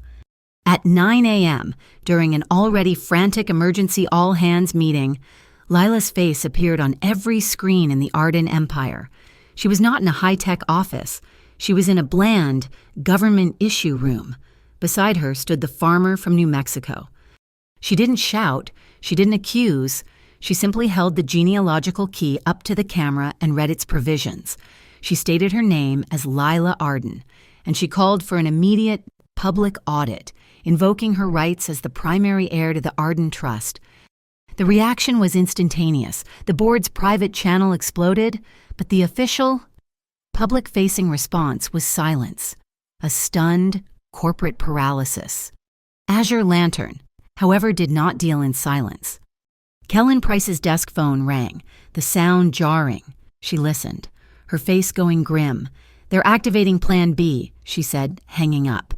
At 9 a.m., during an already frantic emergency all-hands meeting, Lila's face appeared on every screen in the Arden Empire. She was not in a high-tech office. She was in a bland, government issue room. Beside her stood the farmer from New Mexico. She didn't shout. She didn't accuse. She simply held the genealogical key up to the camera and read its provisions. She stated her name as Lila Arden, and she called for an immediate public audit, invoking her rights as the primary heir to the Arden Trust. The reaction was instantaneous. The board's private channel exploded, but the official, public-facing response was silence, a stunned, corporate paralysis. Azure Lantern, however, did not deal in silence. Kellen Price's desk phone rang, the sound jarring. She listened, her face going grim. "They're activating Plan B," she said, hanging up.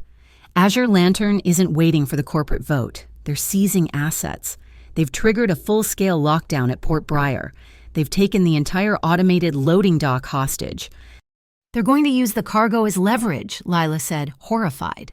"Azure Lantern isn't waiting for the corporate vote. They're seizing assets. They've triggered a full-scale lockdown at Port Briar. They've taken the entire automated loading dock hostage. They're going to use the cargo as leverage," Lila said, horrified.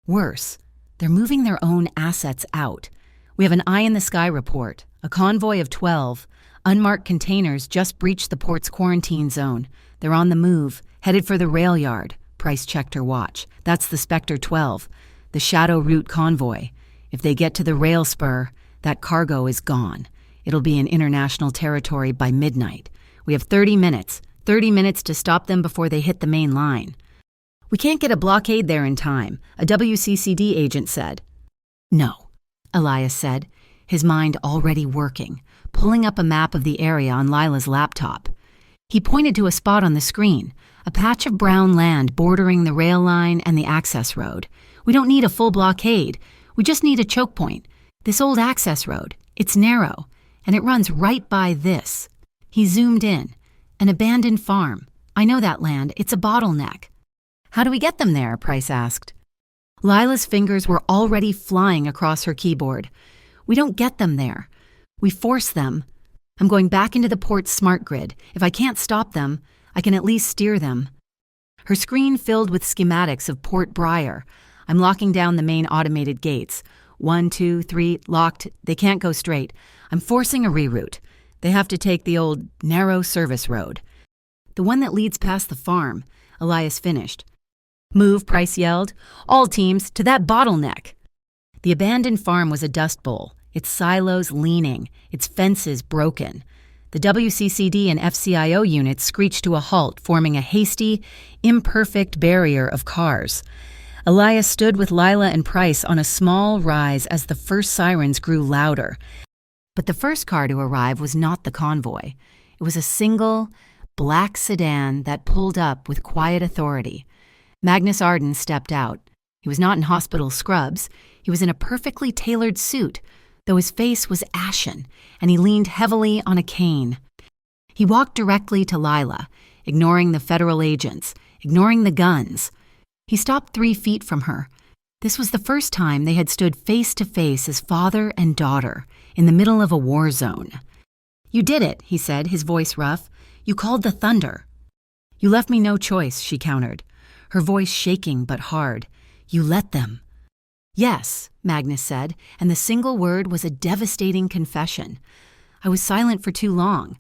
"Worse, they're moving their own assets out. We have an eye-in-the-sky report. A convoy of 12 unmarked containers just breached the port's quarantine zone. They're on the move, headed for the rail yard." Price checked her watch. "That's the Spectre 12, the Shadow Route convoy. If they get to the rail spur, that cargo is gone. It'll be in international territory by midnight. We have 30 minutes to stop them before they hit the main line." "We can't get a blockade there in time," a WCCD agent said. "No," Elias said, his mind already working, pulling up a map of the area on Lila's laptop. He pointed to a spot on the screen, a patch of brown land bordering the rail line and the access road. "We don't need a full blockade. We just need a choke point. This old access road, it's narrow, and it runs right by this." He zoomed in. "An abandoned farm. I know that land. It's a bottleneck." "How do we get them there?" Price asked. Lila's fingers were already flying across her keyboard. We don't get them there. We force them. I'm going back into the port's smart grid. If I can't stop them, I can at least steer them. Her screen filled with schematics of Port Briar. I'm locking down the main automated gates. 1, 2, 3, locked. They can't go straight. I'm forcing a reroute. They have to take the old narrow service road. The one that leads past the farm, Elias finished. Move, Price yelled. All teams, to that bottleneck. The abandoned farm was a dust bowl, its silos leaning, its fences broken. The WCCD and FCIO units screeched to a halt, forming a hasty, imperfect barrier of cars. Elias stood with Lila and Price on a small rise as the first sirens grew louder. But the first car to arrive was not the convoy. It was a single, black sedan that pulled up with quiet authority. Magnus Arden stepped out. He was not in hospital scrubs. He was in a perfectly tailored suit, though his face was ashen, and he leaned heavily on a cane. He walked directly to Lila, ignoring the federal agents, ignoring the guns. He stopped 3 feet from her. This was the first time they had stood face to face as father and daughter in the middle of a war zone. You did it, he said, his voice rough. You called the thunder. You left me no choice, she countered, her voice shaking but hard. You let them. Yes, Magnus said, and the single word was a devastating confession. I was silent for too long.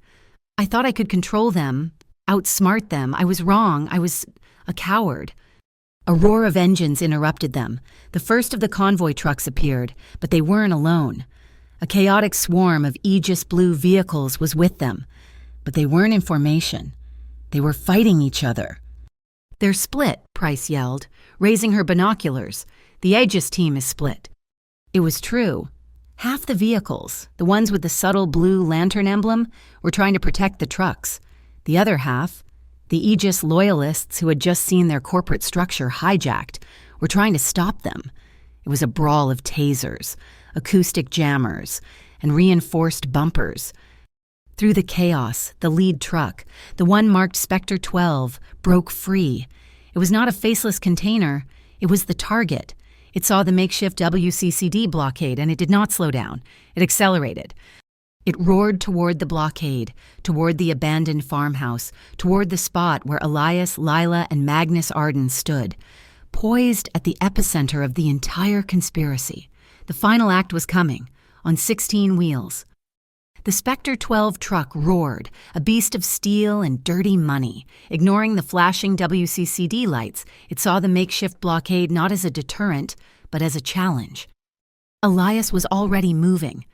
I thought I could control them, outsmart them. I was wrong. I was a coward. A roar of engines interrupted them. The first of the convoy trucks appeared, but they weren't alone. A chaotic swarm of Aegis blue vehicles was with them, but they weren't in formation. They were fighting each other. They're split, Price yelled, raising her binoculars. The Aegis team is split. It was true. Half the vehicles, the ones with the subtle blue lantern emblem, were trying to protect the trucks. The other half, the Aegis loyalists who had just seen their corporate structure hijacked, were trying to stop them. It was a brawl of tasers, acoustic jammers, and reinforced bumpers. Through the chaos, the lead truck, the one marked Spectre 12, broke free. It was not a faceless container. It was the target. It saw the makeshift WCCD blockade, and it did not slow down. It accelerated. It roared toward the blockade, toward the abandoned farmhouse, toward the spot where Elias, Lila, and Magnus Arden stood, poised at the epicenter of the entire conspiracy. The final act was coming, on 16 wheels. The Spectre 12 truck roared, a beast of steel and dirty money. Ignoring the flashing WCCD lights, it saw the makeshift blockade not as a deterrent, but as a challenge. Elias was already moving.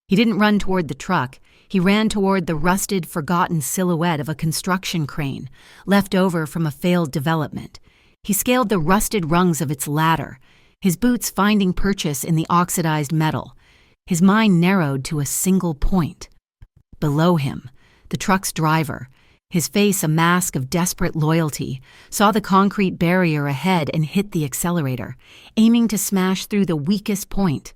He didn't run toward the truck. He ran toward the rusted, forgotten silhouette of a construction crane, left over from a failed development. He scaled the rusted rungs of its ladder, his boots finding purchase in the oxidized metal. His mind narrowed to a single point. Below him, the truck's driver, his face a mask of desperate loyalty, saw the concrete barrier ahead and hit the accelerator, aiming to smash through the weakest point.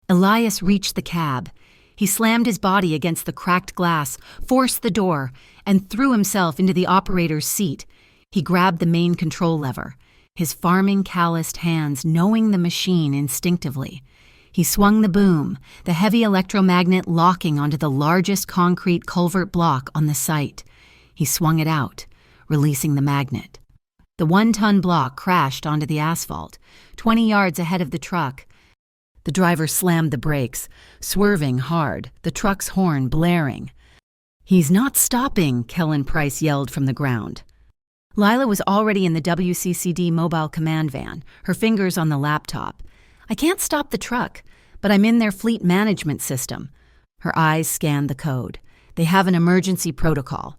Elias reached the cab. He slammed his body against the cracked glass, forced the door, and threw himself into the operator's seat. He grabbed the main control lever, his farming calloused hands knowing the machine instinctively. He swung the boom, the heavy electromagnet locking onto the largest concrete culvert block on the site. He swung it out, releasing the magnet. The 1-ton block crashed onto the asphalt, 20 yards ahead of the truck. The driver slammed the brakes, swerving hard, the truck's horn blaring. He's not stopping, Kellen Price yelled from the ground. Lila was already in the WCCD mobile command van, her fingers on the laptop. I can't stop the truck, but I'm in their fleet management system. Her eyes scanned the code. They have an emergency protocol.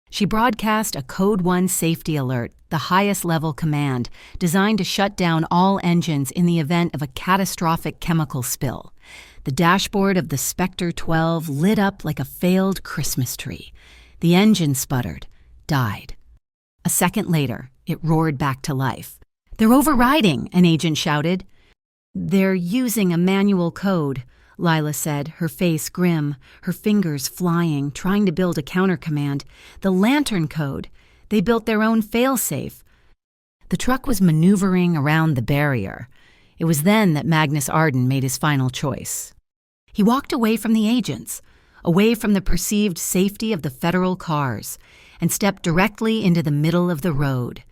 She broadcast a Code 1 safety alert, the highest level command, designed to shut down all engines in the event of a catastrophic chemical spill. The dashboard of the Spectre 12 lit up like a failed Christmas tree. The engine sputtered, died. A second later, it roared back to life. They're overriding, an agent shouted. They're using a manual code, Lila said, her face grim, her fingers flying, trying to build a counter-command. The lantern code. They built their own fail-safe. The truck was maneuvering around the barrier. It was then that Magnus Arden made his final choice. He walked away from the agents, away from the perceived safety of the federal cars, and stepped directly into the middle of the road.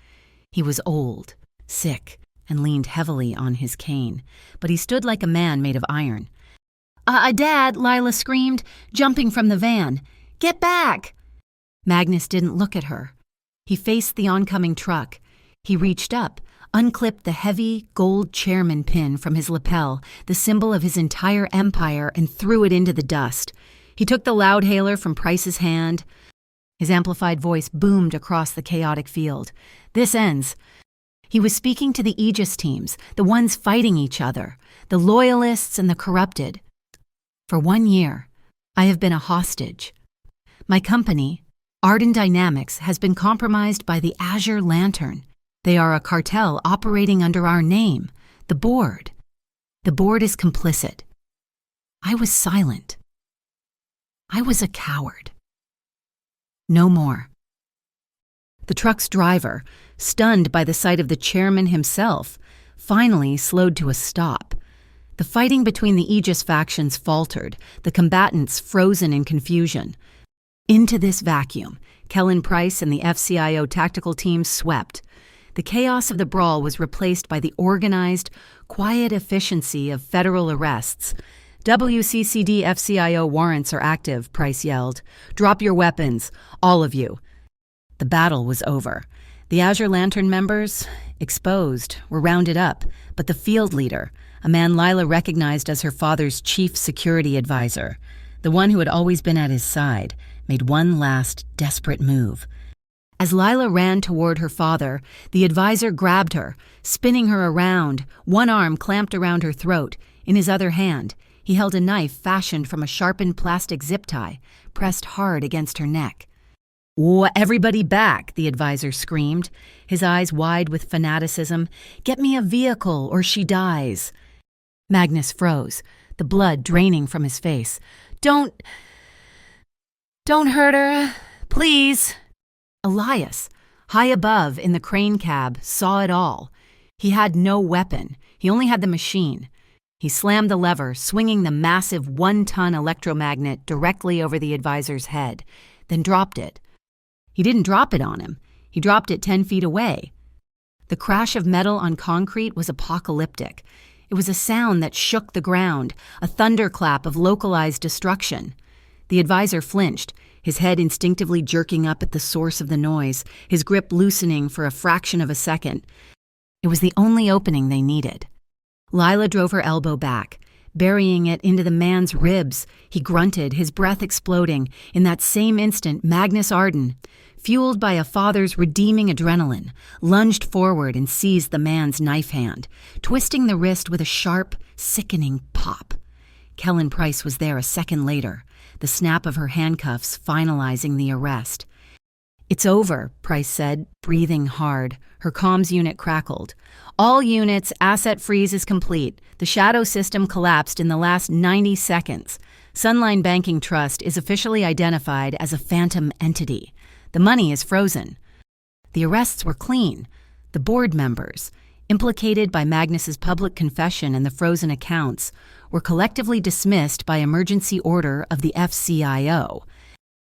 He was old, sick, and leaned heavily on his cane, but he stood like a man made of iron. Dad," Lila screamed, jumping from the van. "Get back!" Magnus didn't look at her. He faced the oncoming truck. He reached up, unclipped the heavy, gold chairman pin from his lapel, the symbol of his entire empire, and threw it into the dust. He took the loudhailer from Price's hand. His amplified voice boomed across the chaotic field. "This ends." He was speaking to the Aegis teams, the ones fighting each other, the loyalists and the corrupted. "For 1 year, I have been a hostage. My company, Arden Dynamics, has been compromised by the Azure Lantern. They are a cartel operating under our name, the Board. The Board is complicit. I was silent. I was a coward. No more." The truck's driver, stunned by the sight of the chairman himself, finally slowed to a stop. The fighting between the Aegis factions faltered, the combatants frozen in confusion. Into this vacuum, Kellen Price and the FCIO tactical team swept. The chaos of the brawl was replaced by the organized, quiet efficiency of federal arrests. "WCCD FCIO warrants are active," Price yelled. "Drop your weapons, all of you." The battle was over. The Azure Lantern members, exposed, were rounded up, but the field leader, a man Lila recognized as her father's chief security advisor, the one who had always been at his side, made one last desperate move. As Lila ran toward her father, the advisor grabbed her, spinning her around, one arm clamped around her throat. In his other hand, he held a knife fashioned from a sharpened plastic zip tie, pressed hard against her neck. "Everybody back," the advisor screamed, his eyes wide with fanaticism. "Get me a vehicle or she dies." Magnus froze, the blood draining from his face. Don't hurt her, please." Elias, high above in the crane cab, saw it all. He had no weapon. He only had the machine. He slammed the lever, swinging the massive 1-ton electromagnet directly over the advisor's head, then dropped it. He didn't drop it on him. He dropped it 10 feet away. The crash of metal on concrete was apocalyptic. It was a sound that shook the ground, a thunderclap of localized destruction. The advisor flinched, his head instinctively jerking up at the source of the noise, his grip loosening for a fraction of a second. It was the only opening they needed. Lila drove her elbow back, burying it into the man's ribs. He grunted, his breath exploding. In that same instant, Magnus Arden, fueled by a father's redeeming adrenaline, lunged forward and seized the man's knife hand, twisting the wrist with a sharp, sickening pop. Kellen Price was there a second later, the snap of her handcuffs finalizing the arrest. "It's over," Price said, breathing hard. Her comms unit crackled. "All units, asset freeze is complete. The shadow system collapsed in the last 90 seconds. Sunline Banking Trust is officially identified as a phantom entity. The money is frozen." The arrests were clean. The board members, implicated by Magnus's public confession and the frozen accounts, were collectively dismissed by emergency order of the FCIO.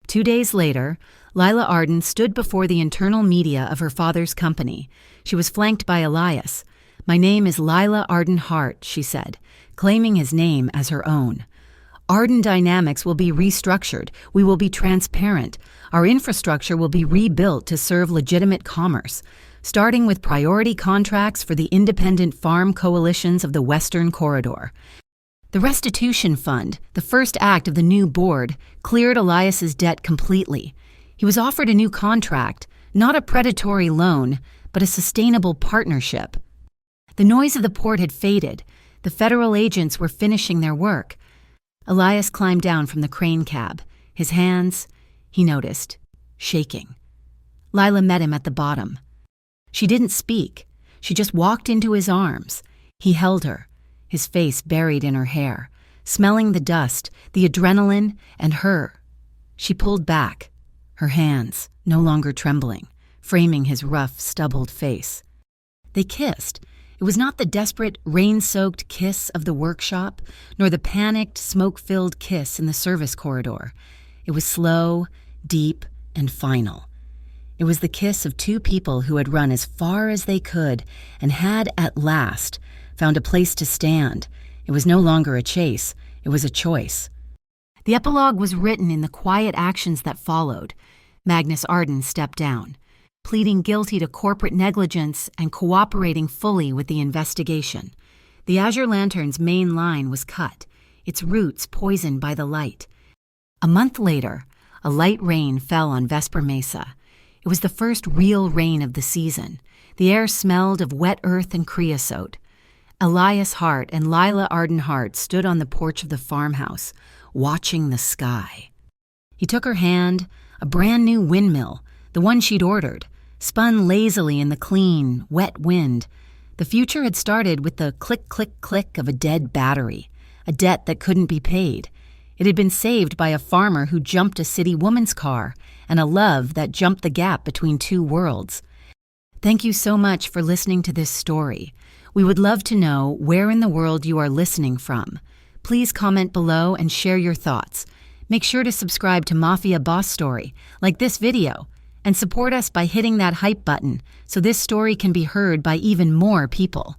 2 days later, Lila Arden stood before the internal media of her father's company. She was flanked by Elias. "My name is Lila Arden Hart," she said, claiming his name as her own. "Arden Dynamics will be restructured. We will be transparent. Our infrastructure will be rebuilt to serve legitimate commerce, starting with priority contracts for the independent farm coalitions of the Western Corridor." The restitution fund, the first act of the new board, cleared Elias's debt completely. He was offered a new contract, not a predatory loan, but a sustainable partnership. The noise of the port had faded. The federal agents were finishing their work. Elias climbed down from the crane cab, his hands, he noticed, shaking. Lila met him at the bottom. She didn't speak. She just walked into his arms. He held her, his face buried in her hair, smelling the dust, the adrenaline, and her. She pulled back, her hands no longer trembling, framing his rough, stubbled face. They kissed, It was not the desperate, rain-soaked kiss of the workshop, nor the panicked, smoke-filled kiss in the service corridor. It was slow, deep, and final. It was the kiss of two people who had run as far as they could and had, at last, found a place to stand. It was no longer a chase, it was a choice. The epilogue was written in the quiet actions that followed. Magnus Arden stepped down, pleading guilty to corporate negligence and cooperating fully with the investigation. The Azure Lantern's main line was cut, its roots poisoned by the light. A month later, a light rain fell on Vesper Mesa. It was the first real rain of the season. The air smelled of wet earth and creosote. Elias Hart and Lila Arden Hart stood on the porch of the farmhouse, watching the sky. He took her hand, a brand new windmill, the one she'd ordered, spun lazily in the clean, wet wind. The future had started with the click, click, click of a dead battery, a debt that couldn't be paid. It had been saved by a farmer who jumped a city woman's car, and a love that jumped the gap between two worlds. Thank you so much for listening to this story. We would love to know where in the world you are listening from. Please comment below and share your thoughts. Make sure to subscribe to Mafia Boss Story, like this video, and support us by hitting that hype button so this story can be heard by even more people.